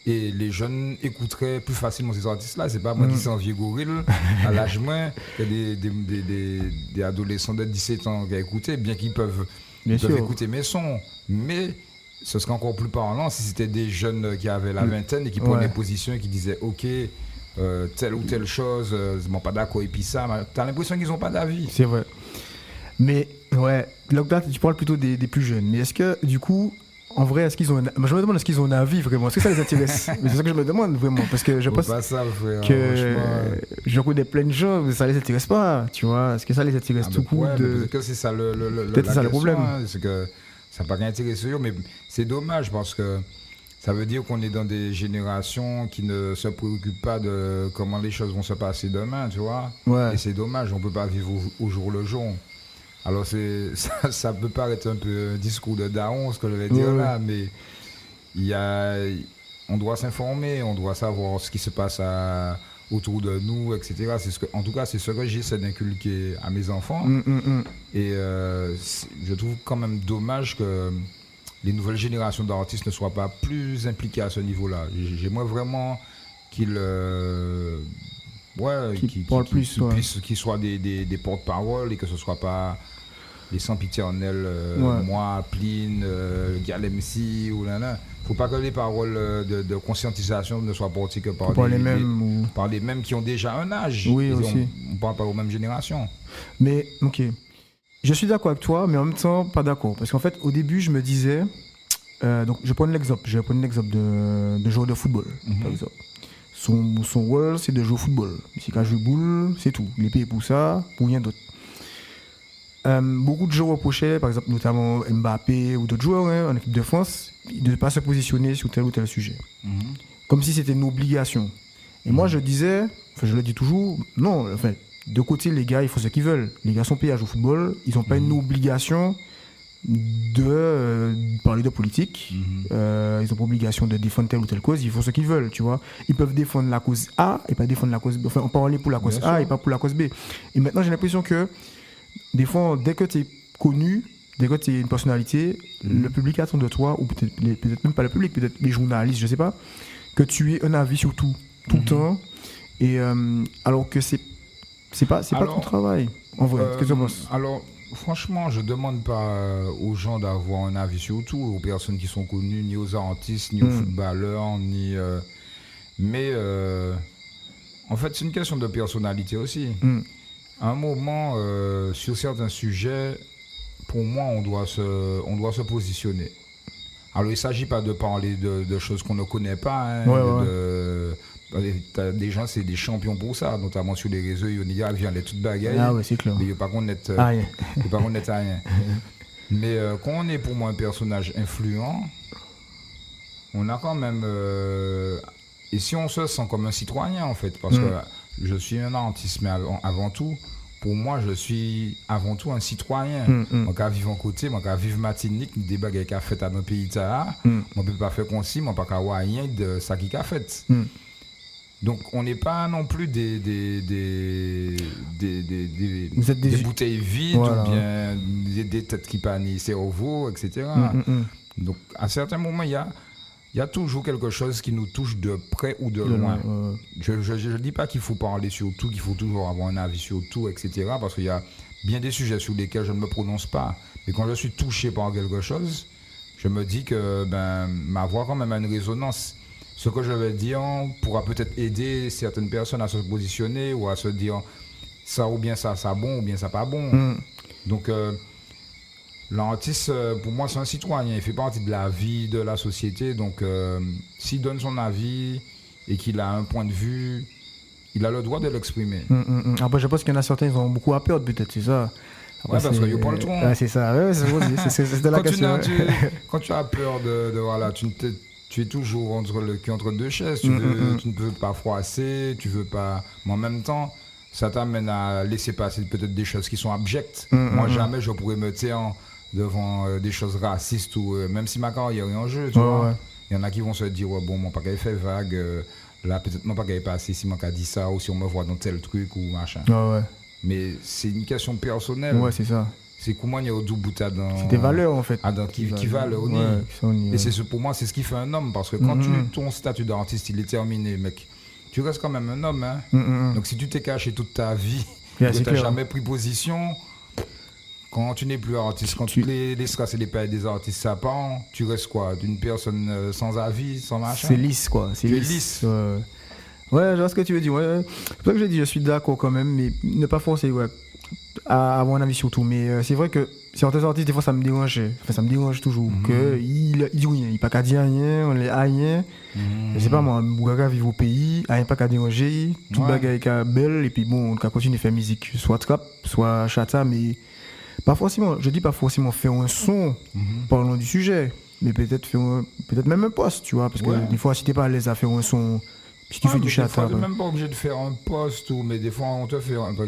et les jeunes écouteraient plus facilement ces artistes-là. C'est pas moi qui suis un vieux gorille à l'âge moins, il y a des adolescents de 17 ans qui écoutent, bien qu'ils peuvent écouter mes sons, mais ce serait encore plus parlant si c'était des jeunes qui avaient la vingtaine et qui prenaient position et qui disaient ok, telle ou telle chose, ils ne sont pas d'accord et puis ça, tu as l'impression qu'ils n'ont pas d'avis. C'est vrai. Mais là tu parles plutôt des plus jeunes, mais est-ce que du coup, en vrai, est-ce qu'ils ont je me demande est-ce qu'ils ont un avis vraiment, est-ce que ça les intéresse? Mais c'est ça que je me demande vraiment, parce que je pense pas ça, frère, que je connais plein de gens, mais ça les intéresse pas, tu vois, est-ce que ça les intéresse tout coup peut-être que c'est ça peut-être ça le problème, c'est que ça n'a pas intéressé, mais c'est dommage parce que ça veut dire qu'on est dans des générations qui ne se préoccupent pas de comment les choses vont se passer demain, tu vois. Et c'est dommage, on ne peut pas vivre au jour le jour. Alors ça peut paraître un peu un discours de daron, ce que je vais dire là, mais on doit s'informer, on doit savoir ce qui se passe autour de nous, etc. En tout cas, c'est ce que j'essaie d'inculquer à mes enfants. Et je trouve quand même dommage que les nouvelles générations d'artistes ne soient pas plus impliquées à ce niveau-là. J'aimerais vraiment qu'ils soient des porte-parole et que ce ne soit pas les sempiternels, moi, Pline, Gal MC ou là. Il ne faut pas que les paroles de conscientisation ne soient portées que par les mêmes qui ont déjà un âge. Oui, aussi. On ne parle pas aux mêmes générations. Mais, ok. Je suis d'accord avec toi, mais en même temps, pas d'accord. Parce qu'en fait, au début, je me disais... donc, je vais prendre l'exemple de joueur de football, par exemple. Son rôle, c'est de jouer au football. C'est qu'à jouer boule, c'est tout. Il est payé pour ça, pour rien d'autre. Beaucoup de joueurs reprochaient, par exemple, notamment Mbappé ou d'autres joueurs en équipe de France, de ne pas se positionner sur tel ou tel sujet. Comme si c'était une obligation. Et moi, je disais, je le dis toujours, non, de côté, les gars, ils font ce qu'ils veulent. Les gars sont payés à jouer au football, ils n'ont pas une obligation de parler de politique. Ils n'ont pas obligation de défendre telle ou telle cause, ils font ce qu'ils veulent, tu vois. Ils peuvent défendre la cause A et pas défendre la cause B. Enfin, on peut parler pour la cause A et pas pour la cause B. Et maintenant, j'ai l'impression que des fois, dès que tu es connu, dès que tu es une personnalité, le public attend de toi, ou peut-être même pas le public, peut-être les journalistes, je sais pas, que tu aies un avis sur tout le temps. Et alors que c'est C'est pas Alors, ton travail. En vrai, qu'est-ce que tu penses? Alors, franchement, je demande pas aux gens d'avoir un avis sur tout, aux personnes qui sont connues, ni aux artistes, ni aux footballeurs, ni. Mais en fait, c'est une question de personnalité aussi. À un moment, sur certains sujets, pour moi, on doit se positionner. Alors, il ne s'agit pas de parler de choses qu'on ne connaît pas. T'as des gens, c'est des champions pour ça, notamment sur les réseaux. Ils viennent les toutes bagailles. Ah ouais, c'est clair. Mais il n'y a pas qu'on est rien. Mais quand on est pour moi un personnage influent, on a quand même. Et si on se sent comme un citoyen, en fait, parce que je suis un artiste, mais avant tout, pour moi, je suis avant tout un citoyen. Moi, qui vivre en côté, moi, qui vivre Martinique, des bagailles qui a fait à nos pays, moi, je ne peux pas faire comme si, moi, pas qu'à voir rien de ça qui a fait. Donc, on n'est pas non plus des bouteilles vides ou bien des têtes qui pannent cerveau, etc. Donc, à certains moments, il y a toujours quelque chose qui nous touche de près ou de loin. Je ne dis pas qu'il faut parler sur tout, qu'il faut toujours avoir un avis sur tout, etc. Parce qu'il y a bien des sujets sur lesquels je ne me prononce pas. Mais quand je suis touché par quelque chose, je me dis que ma voix quand même a une résonance. Ce que je vais dire pourra peut-être aider certaines personnes à se positionner ou à se dire ça ou bien ça bon ou bien ça pas bon. Donc l'artiste, pour moi, c'est un citoyen. Il fait partie de la vie de la société. Donc s'il donne son avis et qu'il a un point de vue, il a le droit de l'exprimer. Après, je pense qu'il y en a certains, ils ont beaucoup à perdre peut-être, c'est ça. Après, parce qu'il n'y a pas le temps. C'est ça, c'est de la question. Quand tu as peur de voilà, tu es toujours entre le cul entre deux chaises, tu ne veux pas froisser, tu veux pas. Mais en même temps, ça t'amène à laisser passer peut-être des choses qui sont abjectes. Moi, jamais je pourrais me taire devant des choses racistes ou même si ma carrière est en jeu, tu vois. Il y en a qui vont se dire bon, mon papa fait vague, là peut-être mon papa est passé si mon papa dit ça ou si on me voit dans tel truc ou machin. Mais c'est une question personnelle. Ouais, c'est ça. C'est comment il y a au bout dans. C'est des valeurs en fait. Qui valent au nid. Et c'est pour moi, c'est ce qui fait un homme. Parce que quand ton statut d'artiste il est terminé, mec, tu restes quand même un homme. Hein. Donc si tu t'es caché toute ta vie, tu n'as jamais pris position, quand tu n'es plus artiste, quand toutes les strass et les pailles des artistes ça part, tu restes quoi? D'une personne sans avis, sans machin. C'est lisse quoi. C'est lisse. Ouais, je vois ce que tu veux dire. Ouais. C'est pour ça que j'ai dit, je suis d'accord quand même, mais ne pas forcer. À avoir un avis sur tout, mais c'est vrai que certains artistes, des fois, ça me dérange. Enfin, ça me dérange toujours. Il dit rien, il n'y a pas qu'à dire rien, on n'est rien. Je sais pas, moi, Bougaga vit au pays, il n'y a pas qu'à déranger, tout bagaille est belle, et puis bon, on peut continuer à faire musique, soit trap, soit chata, mais pas forcément, je dis pas forcément faire un son, parlons du sujet, mais peut-être même un post, tu vois, parce que des fois, si t'es pas à l'aise à faire un son. Si tu fais du chata. Tu n'es même pas obligé de faire un post, mais des fois on te fait dans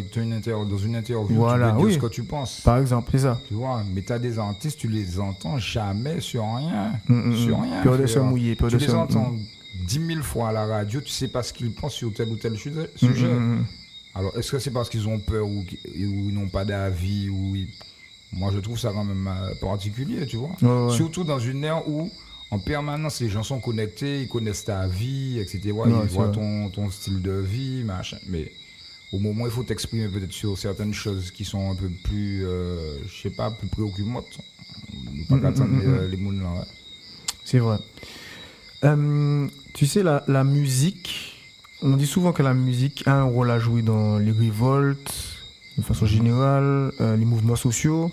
une interview, voilà, tu peux dire ce que tu penses. Par exemple, c'est ça. Tu vois, mais tu as des artistes, tu les entends jamais sur rien. Sur rien. Peur de se mouiller. Tu les entends 10 000 fois à la radio, tu sais pas ce qu'ils pensent sur tel ou tel sujet. Alors, est-ce que c'est parce qu'ils ont peur ou ils n'ont pas d'avis Moi, je trouve ça quand même particulier, tu vois. Surtout dans une ère où en permanence, les gens sont connectés, ils connaissent ta vie, etc. Ils voient ton style de vie, machin. Mais au moment où il faut t'exprimer peut-être sur certaines choses qui sont un peu plus, je sais pas, plus préoccupantes, on ne peut pas attendre les mots là. Ouais. C'est vrai. Tu sais, la musique, on dit souvent que la musique a un rôle à jouer dans les révoltes, de façon générale, les mouvements sociaux.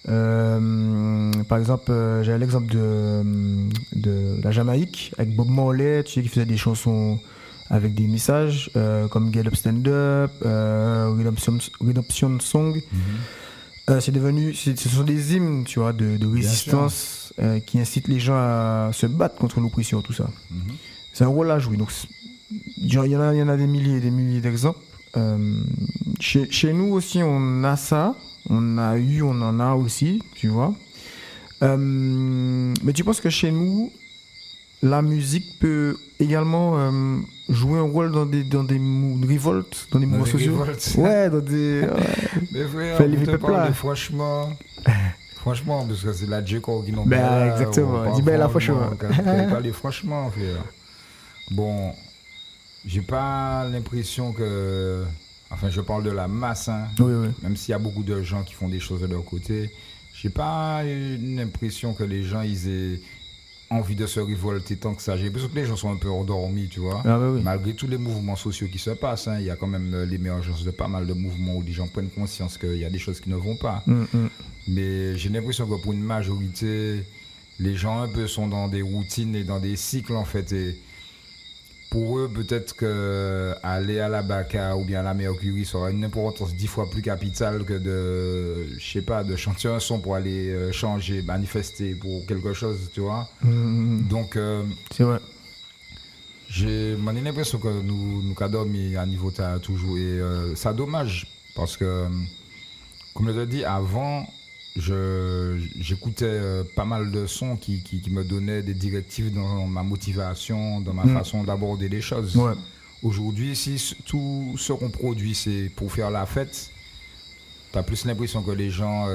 Par exemple, j'ai l'exemple de la Jamaïque avec Bob Marley, tu sais, qui faisait des chansons avec des messages comme Get Up Stand Up, Redemption Song. Ce sont des hymnes, tu vois, de résistance qui incitent les gens à se battre contre l'oppression, tout ça. C'est un rôle à jouer. Donc, il y en a des milliers et des milliers d'exemples. Chez nous aussi, on a ça. On en a aussi, tu vois. Mais tu penses que chez nous, la musique peut également jouer un rôle dans des révoltes, dans des mouvements sociaux? Ouais, dans des... Mais frère, on te parle franchement, parce que c'est la J.K. qui n'ont pas... Exactement, dis bien là, franchement. Parler franchement, frère. Bon, j'ai pas l'impression que... enfin je parle de la masse, hein. Oui, oui. Même s'il y a beaucoup de gens qui font des choses de leur côté, j'ai pas une impression que les gens ils aient envie de se révolter tant que ça. J'ai l'impression que les gens sont un peu endormis, tu vois. Ah, oui. Malgré tous les mouvements sociaux qui se passent, hein, il y a quand même l'émergence de pas mal de mouvements où les gens prennent conscience qu'il y a des choses qui ne vont pas. Mais j'ai l'impression que pour une majorité, les gens un peu sont dans des routines et dans des cycles en fait. Et pour eux, peut-être qu'aller à la Baka ou bien à la Mercury, ça aura une importance 10 fois plus capitale que de chanter un son pour aller changer, manifester pour quelque chose, tu vois. Donc, c'est vrai. j'ai l'impression que nous cadons à niveau t'as toujours. Et c'est dommage, parce que, comme je l'ai dit, avant, j'écoutais pas mal de sons qui me donnaient des directives dans ma motivation, dans ma façon d'aborder les choses. Ouais. Aujourd'hui, si tout ce qu'on produit, c'est pour faire la fête, t'as plus l'impression que les gens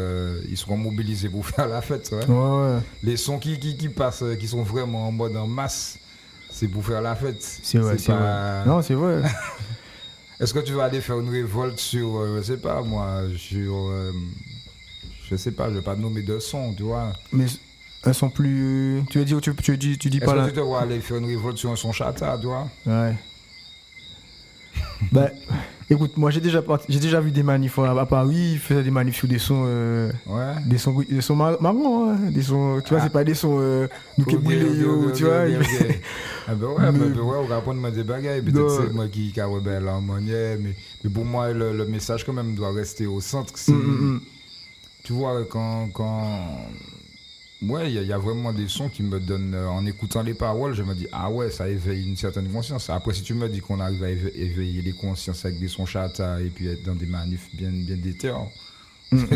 ils seront mobilisés pour faire la fête. Ouais. Ouais. Les sons qui passent, qui sont vraiment en mode en masse, c'est pour faire la fête. C'est vrai, c'est pas... vrai. Non, c'est vrai. Est-ce que tu vas aller faire une révolte sur, je sais pas moi, je sais pas, je vais pas nommer de sons, tu vois. Mais elles sont plus. Tu veux dire, tu dis pas là. Est-ce que tu te vois aller faire une révolte sur un son chata, tu vois? Ouais. Bah, écoute, moi j'ai déjà vu des manifs à Paris, ils faisaient des manifs sur des sons. Ouais. Des sons marrants, hein. Des sons, tu vois, c'est pas des sons. Nous qui brûlent, tu vois. Ah ben ouais, on va prendre des bagailles. Peut-être c'est moi qui a rebelle en monnaie, mais pour moi, le message quand même doit rester au centre. Tu vois, quand ouais, il y a vraiment des sons qui me donnent, en écoutant les paroles, je me dis, ah ouais, ça éveille une certaine conscience. Après, si tu me dis qu'on arrive à éveiller les consciences avec des sons chata et puis être dans des manifs bien déter,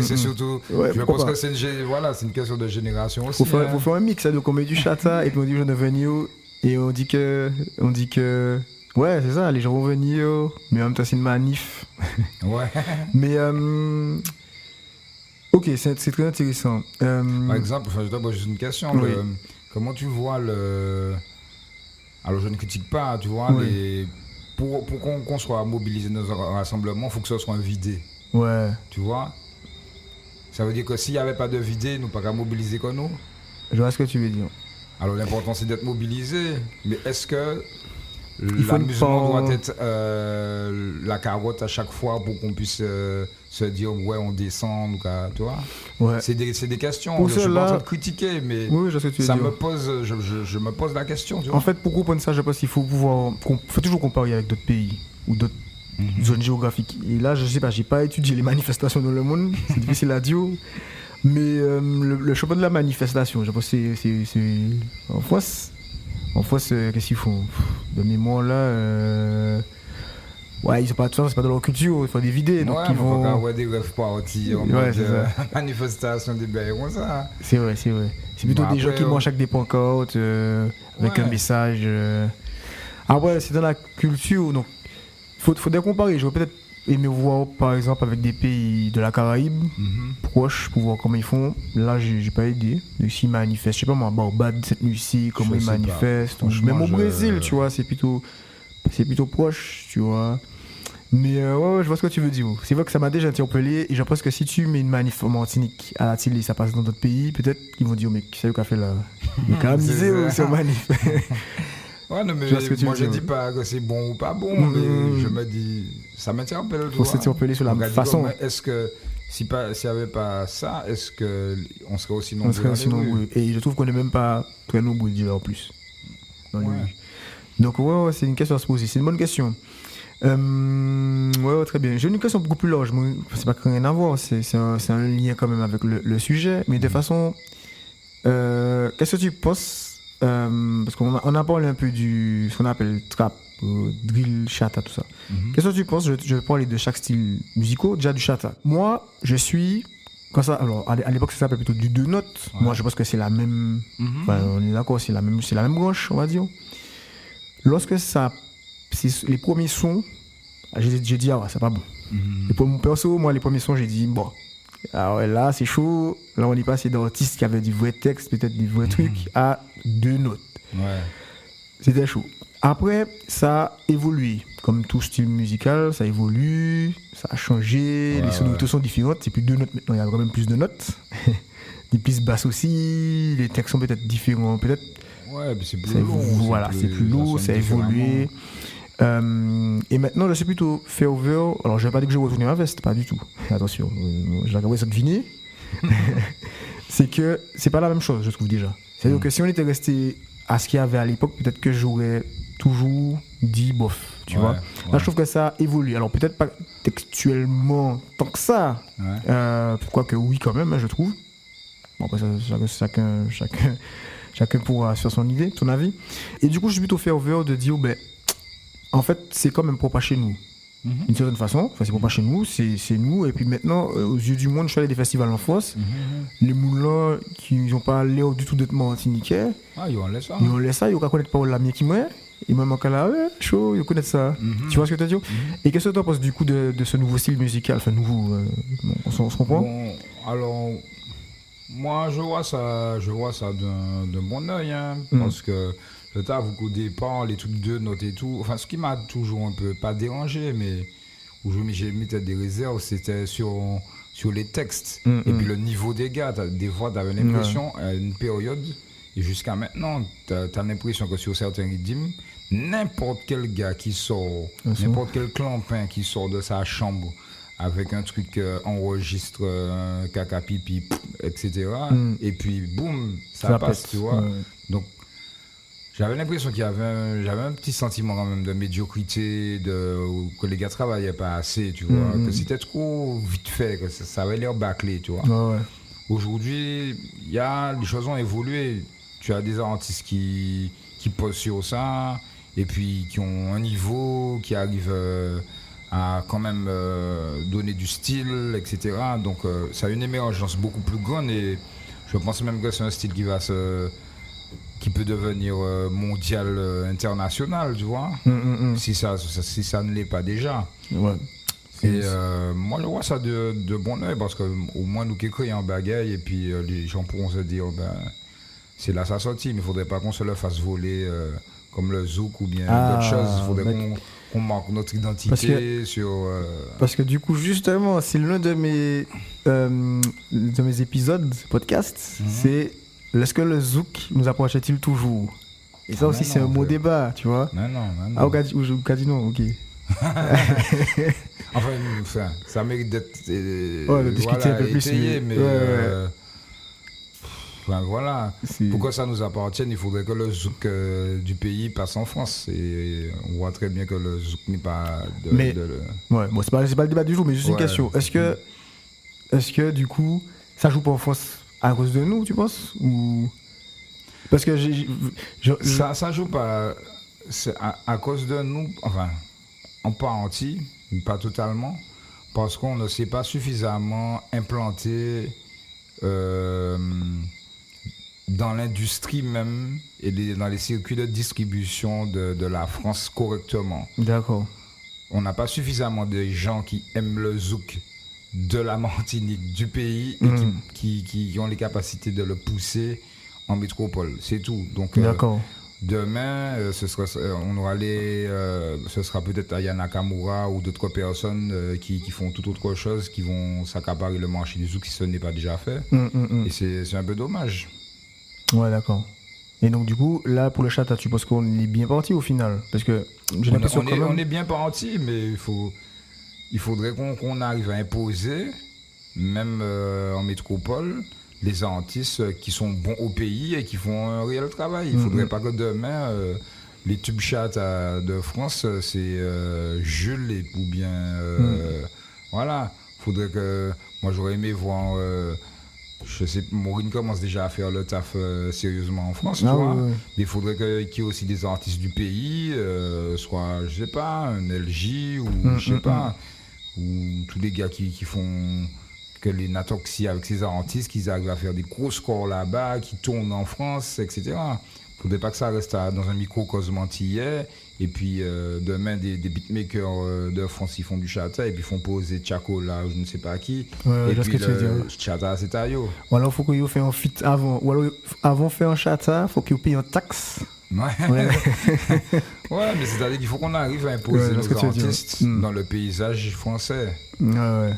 c'est surtout, ouais, je pense que c'est une question de génération aussi. Faut faire un mix de qu'on met du chata et puis on dit je vais venir et on dit que ouais, c'est ça, les gens vont venir, mais en même temps c'est une manif. Ouais. Mais ok, c'est très intéressant. Par exemple, je te pose juste une question. Oui. Comment tu vois alors je ne critique pas, tu vois, Oui. pour qu'on soit mobilisé dans un rassemblement, il faut que ce soit un vidé. Ouais. Tu vois? Ça veut dire que s'il n'y avait pas de vidé, nous ne pas qu'à mobiliser comme nous. Je vois ce que tu veux dire. Alors l'important c'est d'être mobilisé, mais est-ce que faut l'amusement pas... doit être la carotte à chaque fois pour qu'on puisse se dire ouais on descend, tu vois? Ouais. C'est des questions. Pour je suis cela... pas en train de critiquer, mais oui, je sais ce que tu veux ça dire. me pose, je me pose la question. Tu vois? En fait, pour comprendre ça, je pense qu'il faut toujours comparer avec d'autres pays ou d'autres zones géographiques. Et là, je sais pas, j'ai pas étudié les manifestations dans le monde, c'est difficile à dire. Mais le chemin de la manifestation, je pense que c'est en France, qu'est-ce qu'ils font? De mémoire là, ouais, ils sont pas, de toute façon, c'est pas dans leur culture, il faut des vidéos. Donc ils vont. Ouais, des rêves parties, manifestation des bails comme ça. C'est vrai. C'est plutôt des gens qui mangent avec des pancartes, avec un message. Après, c'est dans la culture, donc faudrait comparer. J'aurais peut-être aimé voir, par exemple, avec des pays de la Caraïbe, proches, pour voir comment ils font. Là, j'ai pas idée de s'ils manifestent. Je sais pas moi, Barbade, cette nuit-ci, comment ils manifestent. Même au Brésil, tu vois, c'est plutôt proche, tu vois. Mais ouais, je vois ce que tu veux dire. C'est vrai que ça m'a déjà interpellé et je pense que si tu mets une manif en Martinique à la télé, ça passe dans d'autres pays, peut-être qu'ils vont dire, mais c'est eux qui a fait là. Il a misé sur manif. Ouais, non, mais moi je dis pas que c'est bon ou pas bon, mais je me dis, ça m'interpelle. Il faut s'interpeller sur la façon. Est-ce que s'il n'y avait pas ça, est-ce qu'on serait aussi nombreux? On serait aussi nombreux. Et je trouve qu'on n'est même pas très nombreux déjà en plus. Donc ouais, c'est une question à se poser. C'est une bonne question. Ouais, très bien. J'ai une question beaucoup plus large. C'est pas rien à voir. C'est un lien quand même avec le sujet. Mais de façon, qu'est-ce que tu penses? Parce qu'on a parlé un peu du ce qu'on appelle trap, drill, chata, tout ça. Qu'est-ce que tu penses? Je vais parler de chaque style musical. Déjà du chata. Moi, je suis quand ça. Alors à l'époque, ça s'appelait plutôt du 2 notes. Moi, je pense que c'est la même. Enfin, on est d'accord, c'est la même branche, on va dire. Lorsque c'est les premiers sons, j'ai dit ah ouais, c'est pas bon. Et pour mon perso, moi les premiers sons, j'ai dit bon. Alors là, c'est chaud. Là, on est passé d'artistes qui avaient du vrai texte, peut-être des vrais trucs, à 2 notes. Ouais. C'était chaud. Après, ça a évolué. comme tout style musical, ça évolue, ça a changé, les sonorités sont différentes, c'est plus 2 notes maintenant, il y a quand même plus de notes. Les pistes basses aussi, les textes sont peut-être différents, peut-être. Ouais, mais c'est plus lourd. Voilà, c'est plus lourd, ça a évolué. Et maintenant, je suis plutôt ferveur. Alors, je ne vais pas dire que je vais retourner ma veste, pas du tout. Attention, je vais ça deviner. C'est que c'est pas la même chose, je trouve déjà. C'est-à-dire que si on était resté à ce qu'il y avait à l'époque, peut-être que j'aurais toujours dit bof, tu vois. Là, je trouve que ça a évolué. Alors, peut-être pas textuellement tant que ça. Pourquoi que oui, quand même, je trouve. Bon, après, chacun pourra faire son idée, son avis. Et du coup, je suis plutôt ferveur de dire, en fait, c'est quand même pas chez nous. D'une certaine façon, enfin, c'est pas chez nous, c'est nous. Et puis maintenant, aux yeux du monde, je suis allé à des festivals en France. Les moulins qui n'ont pas l'air du tout d'être martiniquais. Ils ont laissé ça. Ils ont laissé ça, ils ont connaître pas la mienne qui moi. Et même en cas là, chaud, ils connaissent ça. Tu vois ce que tu as dit? Et qu'est-ce que tu en penses du coup de ce nouveau style musical? Enfin, nouveau, on se comprend? Bon, alors, moi, je vois ça d'un bon oeil, parce que je t'avoue qu'au départ, les trucs de notes et tout, enfin, ce qui m'a toujours un peu, pas dérangé, mais où j'ai mis des réserves, c'était sur les textes. Et puis le niveau des gars, des fois, tu avais l'impression, à une période, et jusqu'à maintenant, tu as l'impression que sur certains rythmes, n'importe quel gars qui sort, n'importe quel clampin qui sort de sa chambre, avec un truc enregistre caca pipi, etc. Et puis boum, ça passe, tu vois. Donc j'avais l'impression qu'il y avait j'avais un petit sentiment quand même de médiocrité, que les gars travaillaient pas assez, tu vois, que c'était trop vite fait, que ça avait l'air bâclé, tu vois. Aujourd'hui, les choses ont évolué. Tu as des artistes qui posent sur ça, et puis qui ont un niveau, qui arrivent à quand même donner du style, etc. Donc ça a une émergence beaucoup plus grande, et je pense même que c'est un style qui peut devenir mondial, international, tu vois, si ça ne l'est pas déjà. Et moi je vois ça de bon oeil, parce qu'au moins nous qui créons en bagaille, et puis les gens pourront se dire c'est là ça sortit, mais il ne faudrait pas qu'on se le fasse voler comme le zouk ou bien d'autres choses. Il faudrait qu'on marque notre identité parce que du coup, justement, c'est l'un de mes épisodes podcast, c'est est-ce que le zouk nous approche-t-il toujours? Et ça aussi, c'est un beau débat, tu vois. Non. Au Cadino, ok. Enfin, ça mérite d'être discuter un peu plus, mais voilà. Pourquoi ça nous appartient? Il faudrait que le zouk du pays passe en France. Et on voit très bien que le zouk n'est pas bon, c'est pas le débat du jour, mais juste une question. Est-ce que du coup, ça joue pas en France à cause de nous, tu penses? Ou parce que ça joue pas à cause de nous, enfin, en partie, pas totalement, parce qu'on ne s'est pas suffisamment implanté dans l'industrie même et dans les circuits de distribution de la France correctement. D'accord. On n'a pas suffisamment de gens qui aiment le zouk de la Martinique, du pays, et qui ont les capacités de le pousser en métropole. C'est tout. Donc, demain, ce sera peut-être Aya Nakamura ou d'autres personnes qui font tout autre chose, qui vont s'accaparer le marché du zouk si ce n'est pas déjà fait. Et c'est un peu dommage. Ouais, d'accord. Et donc, du coup, là, pour le Chata, tu penses qu'on est bien parti au final? Parce que j'ai l'impression on est bien parti, mais il faudrait qu'on arrive à imposer, même en métropole, les artistes qui sont bons au pays et qui font un réel travail. Il ne faudrait pas que demain, les tubes Chata de France, c'est Jules ou bien... voilà. Il faudrait que... Moi, j'aurais aimé voir... je sais, Maureen commence déjà à faire le taf sérieusement en France, tu vois. Mais il faudrait qu'il y ait aussi des artistes du pays, soit, je sais pas, un LJ ou je sais pas, ou tous les gars qui font que les Natoxi avec ces artistes, qu'ils arrivent à faire des gros scores là-bas, qui tournent en France, etc. Il ne faudrait pas que ça reste dans un microcosme antillais, et puis demain des beatmakers de France qui font du Chata, et puis font poser Tchako là, je ne sais pas qui, et puis le Chata c'est Ayo. Ou alors il faut qu'il fasse un feat avant, ou alors avant de faire un Chata, il faut qu'il paye un taxe Ouais. Ouais, mais c'est-à-dire qu'il faut qu'on arrive à imposer Ouais, nos ce que tu veux dire. artistes dans le paysage français. Ouais.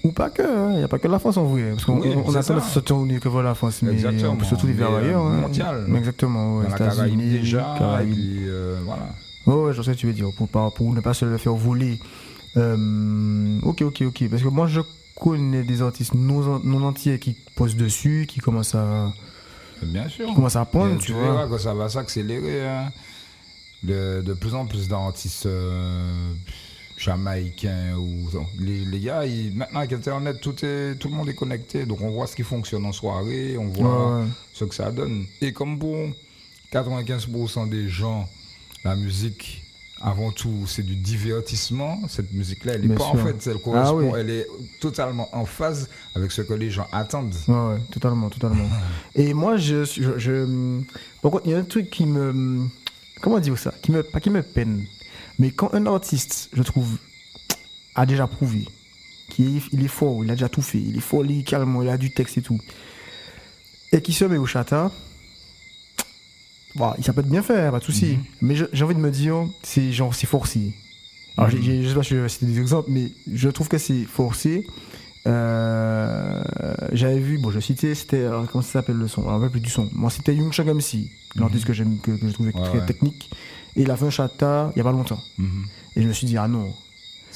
Ou pas que, il n'y a pas que la France en vrai. Parce qu'on Oui, on c'est a tendance ça. à se tourner que vers la France, mais Exactement. on peut se tourner vers Mais, ailleurs. hein. mondial. Exactement, ouais. Dans la Caraïbe États-Unis, déjà, Caraïbes. et puis voilà. Ouais, je sais ce que tu veux dire, pour ne pas se le faire voler. Ok. Parce que moi, je connais des artistes non entiers qui posent dessus, qui commencent à Bien sûr. prendre, Et tu verras vois. que ça va s'accélérer. Hein. De plus en plus d'artistes jamaïcains ou les gars, maintenant avec Internet, tout le monde est connecté, donc on voit ce qui fonctionne en soirée, on voit Ouais. ce que ça donne. Et comme pour 95% des gens, la musique, avant tout, c'est du divertissement. Cette musique-là, elle n'est Bien pas sûr. en fait, elle correspond, oui. elle est totalement en phase avec ce que les gens attendent. Ouais, totalement. Et moi, par contre, il y a un truc qui me... Comment dire ça? Pas qui me peine. Mais quand un artiste, je trouve, a déjà prouvé il est fort, il a déjà tout fait, il est fort lyricalement, il a du texte et tout, et qui se met au chata, bon, ça peut être bien faire, pas de souci. Mais j'ai envie de me dire, c'est forcé. Alors, je sais pas si c'était des exemples, mais je trouve que c'est forcé. J'avais vu, je citais, c'était, comment ça s'appelle le son? Alors, un peu plus du son. Moi, c'était Young Chang MC, l'artiste que j'aime, que je trouvais très technique. Et il a fait un chata il y a pas longtemps. Et je me suis dit, ah non.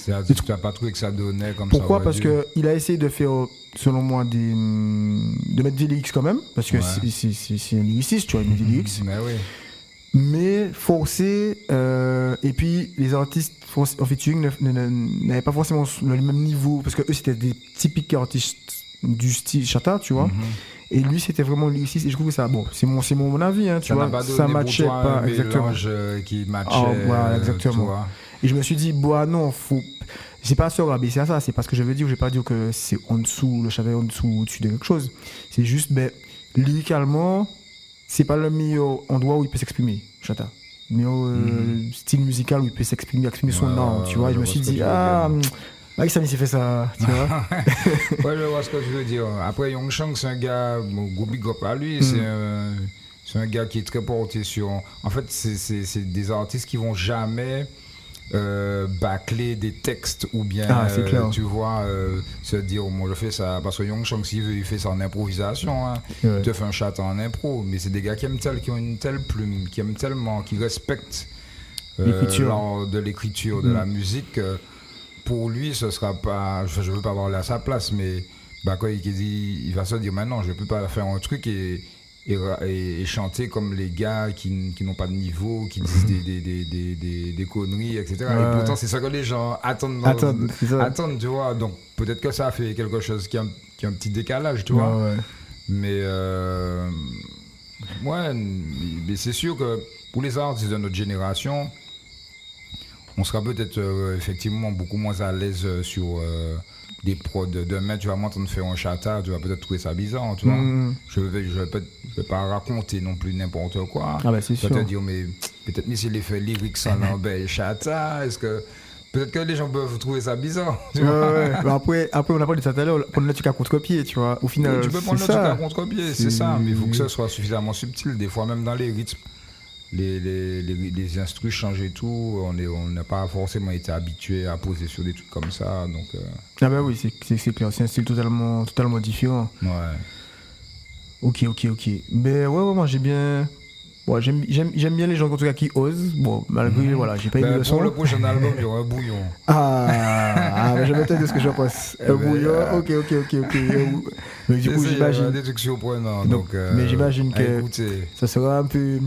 Tu n'as pas trouvé que ça donnait comme Pourquoi? ça? Parce qu'il a essayé de faire, selon moi, de mettre des lyrics quand même. Parce que c'est un lyriciste, tu vois, il met des lyrics. Mais oui. Mais forcé, et puis les artistes en featuring n'avaient pas forcément le même niveau, parce que eux c'était des typiques artistes du style chata, tu vois. Et lui c'était vraiment lyriciste, et je trouve que ça, bon, c'est mon avis, hein, tu vois, ça matchait pas exactement. Qui matchait, voilà, exactement. Et je me suis dit, non, c'est pas se rabaisser à ça, c'est pas ce que je veux dire, je vais pas dire que c'est en dessous, le chata est en dessous, au-dessus de quelque chose. C'est juste, lyricalement, c'est pas le meilleur endroit où il peut s'exprimer, chata. Le meilleur style musical où il peut exprimer son art, tu vois. Je me suis dit, Mike Sam, il s'est fait ça, tu vois. Ouais, je vois ce que tu veux dire. Après, Young Chang, c'est un gars, go big up à lui, c'est un gars qui est très porté sur... En fait, c'est des artistes qui vont jamais bâcler des textes ou bien, tu vois, se dire, moi je fais ça, parce que Young Chang, s'il veut, il fait ça en improvisation, hein. Il te fait un chat en impro, mais c'est des gars qui ont une telle plume, qui aiment tellement, qui respectent l'art de l'écriture, de la musique. Pour lui, ce sera pas, je veux pas parler à sa place, mais quand il va se dire, maintenant, je peux pas faire un truc et chanter comme les gars qui n'ont pas de niveau, qui disent des conneries, etc. Et pourtant, c'est ça que les gens attendent, tu vois. Donc, peut-être que ça fait quelque chose qui a un petit décalage, tu vois. Mais, mais c'est sûr que pour les artistes de notre génération, on sera peut-être effectivement beaucoup moins à l'aise sur... des prods. Demain, tu vas m'entendre faire un chata, tu vas peut-être trouver ça bizarre, tu vois. Je vais pas raconter non plus n'importe quoi. C'est sûr. Je vais te dire, mais peut-être mais s'il est fait lyrics en chata, est-ce que... Peut-être que les gens peuvent trouver ça bizarre, tu vois. Après, on a parlé de ça tout à l'heure, prendre le truc à contre-pied, tu vois. Au final, tu peux prendre le truc à contre-pied, c'est ça. Mais il faut que ça soit suffisamment subtil. Des fois, même dans les rythmes, les instrus changent et tout, on n'a pas forcément été habitué à poser sur des trucs comme ça, donc... oui, c'est clair, c'est un style totalement différent. Ouais. Ok. Mais moi j'ai bien... Bon, j'aime bien les gens en tout cas qui osent. Bon, malgré, j'ai pas aimé le son. Pour le prochain album, il y aura un bouillon. Je vais peut-être de ce que je pense. Un bouillon, ok. Mais du coup, j'imagine... des trucs surprenants, mais j'imagine que ça sera un peu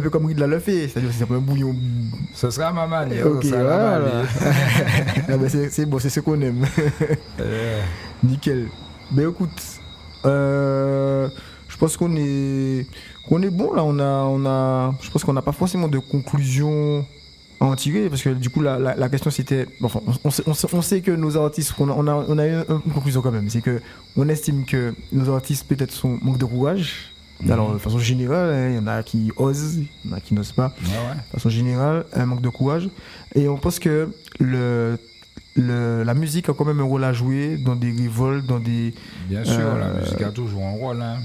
comme Ridla le fait, c'est-à-dire que c'est un bouillon. Ce sera ma manière. Ok, voilà. C'est bon, c'est ce qu'on aime. Nickel. Ben écoute, je pense qu'on est bon là. Je pense qu'on n'a pas forcément de conclusion à en tirer, parce que du coup la question c'était, enfin, on sait que nos artistes, on a eu une conclusion quand même, c'est que on estime que nos artistes peut-être manquent de courage. Alors, de façon générale, il y en a qui osent, il y en a qui n'osent pas. De façon générale, un manque de courage. Et on pense que la musique a quand même un rôle à jouer dans des révoltes, dans des... Bien sûr, la musique a toujours un rôle. Hein.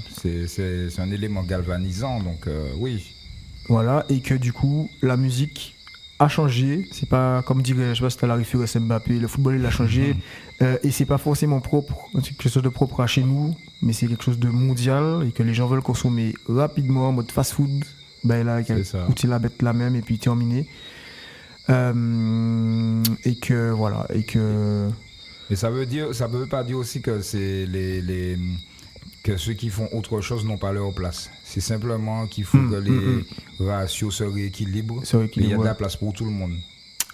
C'est un élément galvanisant, donc oui. Voilà, et que du coup, la musique a changé. C'est pas, comme dirait, je sais pas si tu as la référence Mbappé, le football il a changé. Et c'est pas forcément propre, c'est quelque chose de propre à chez nous, mais c'est quelque chose de mondial et que les gens veulent consommer rapidement en mode fast food. Ben là, outil la bête la même et puis terminé. Et que voilà, et que. Et ça veut pas dire aussi que c'est que ceux qui font autre chose n'ont pas leur place. C'est simplement qu'il faut que les ratios se rééquilibrent. Il y a de la place pour tout le monde.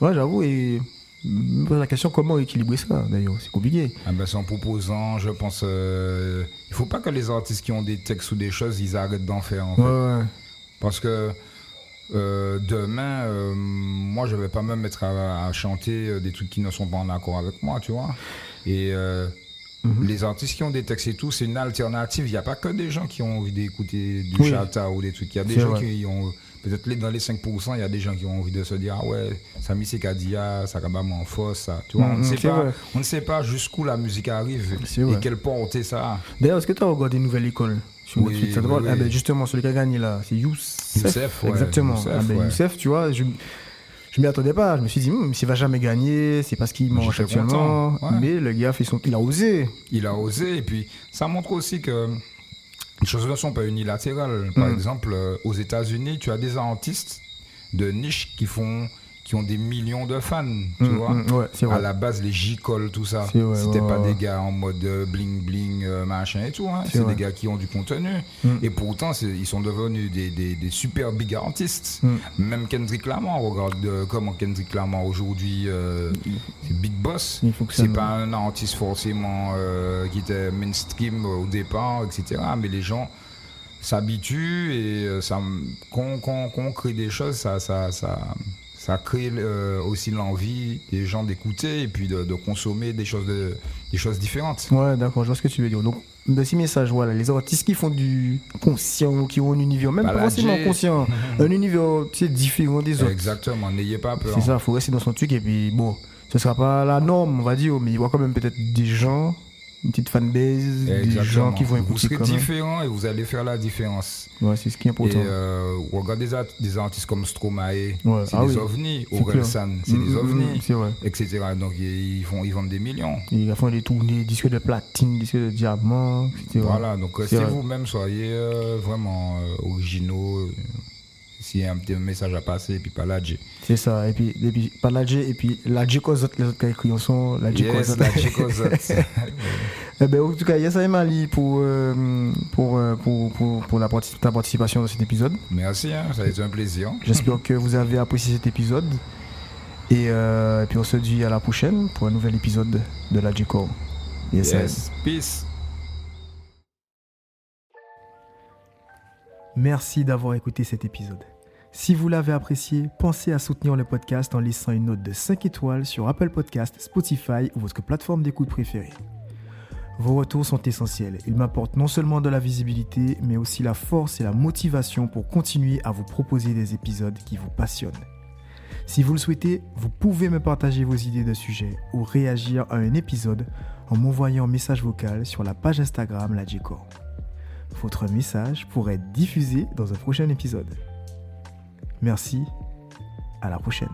Ouais, j'avoue, et me pose la question comment équilibrer ça d'ailleurs, c'est compliqué. C'est en proposant, je pense, il faut pas que les artistes qui ont des textes ou des choses, ils arrêtent d'en faire en fait. Ouais. Parce que demain, moi je vais pas me mettre à chanter des trucs qui ne sont pas en accord avec moi, tu vois. Et les artistes qui ont des textes et tout, c'est une alternative. Il n'y a pas que des gens qui ont envie d'écouter du chata ou des trucs. Il y a des gens qui ont... Peut-être dans les 5%, il y a des gens qui ont envie de se dire « Ah ouais, Sami Sekadia, ça va m'en fausse, ça. » Tu vois, on ne sait pas jusqu'où la musique arrive et quelle portée ça a. D'ailleurs, est-ce que tu as regardé Nouvelle École sur Netflix? Justement, celui qui a gagné là, c'est Youssef. Exactement. Youssef, tu vois, je m'y attendais pas. Je me suis dit, s'il va jamais gagner, c'est parce qu'il mange actuellement. Mais le gars, il a osé. Il a osé, et puis ça montre aussi que les choses ne sont pas unilatérales. Par exemple, aux États-Unis, tu as des artistes de niche qui ont des millions de fans, tu vois. C'est vrai. À la base, les J-Cole, tout ça, c'était pas des gars en mode bling bling, machin et tout. Hein. C'est des gars qui ont du contenu. Et pourtant, ils sont devenus des super big artistes. Même Kendrick Lamar, regarde comment Kendrick Lamar aujourd'hui, c'est Big Boss. C'est pas un artiste forcément qui était mainstream au départ, etc. Mais les gens s'habituent et qu'on crée des choses, ça crée aussi l'envie des gens d'écouter et puis de consommer des choses différentes. Ouais, d'accord, je vois ce que tu veux dire. Donc, petit message, voilà, les artistes qui font du conscient, qui ont un univers, même pas forcément conscient, un univers différent des autres. Exactement, n'ayez pas peur. C'est ça, il faut rester dans son truc et puis bon, ce sera pas la norme, on va dire, mais il y aura quand même peut-être des gens, une petite fanbase, des gens qui vont écouter. Vous serez différents et vous allez faire la différence. Ouais, c'est ce qui est important. Et regardez des artistes comme Stromae, c'est des ovnis. Orelsan, c'est des ovnis, etc. Donc ils vendent des millions. Ils font des tournées, disques de platine, disques de diamant, etc. Voilà, donc restez vous-même, soyez vraiment originaux. S'il y a un petit message à passer, et puis pas la J. C'est ça, et puis pas la J, et puis la J Cosette, les autres qui écrit en son, la J Cosette. La J Cosette. En tout cas, Yassa Mali pour ta participation dans cet épisode. Merci, ça a été un plaisir. J'espère que vous avez apprécié cet épisode. Et puis on se dit à la prochaine pour un nouvel épisode de la J Cosette. Yes, peace. Merci d'avoir écouté cet épisode. Si vous l'avez apprécié, pensez à soutenir le podcast en laissant une note de 5 étoiles sur Apple Podcasts, Spotify ou votre plateforme d'écoute préférée. Vos retours sont essentiels. Ils m'apportent non seulement de la visibilité, mais aussi la force et la motivation pour continuer à vous proposer des épisodes qui vous passionnent. Si vous le souhaitez, vous pouvez me partager vos idées de sujets ou réagir à un épisode en m'envoyant un message vocal sur la page Instagram La J-Cor. Votre message pourrait être diffusé dans un prochain épisode. Merci, à la prochaine.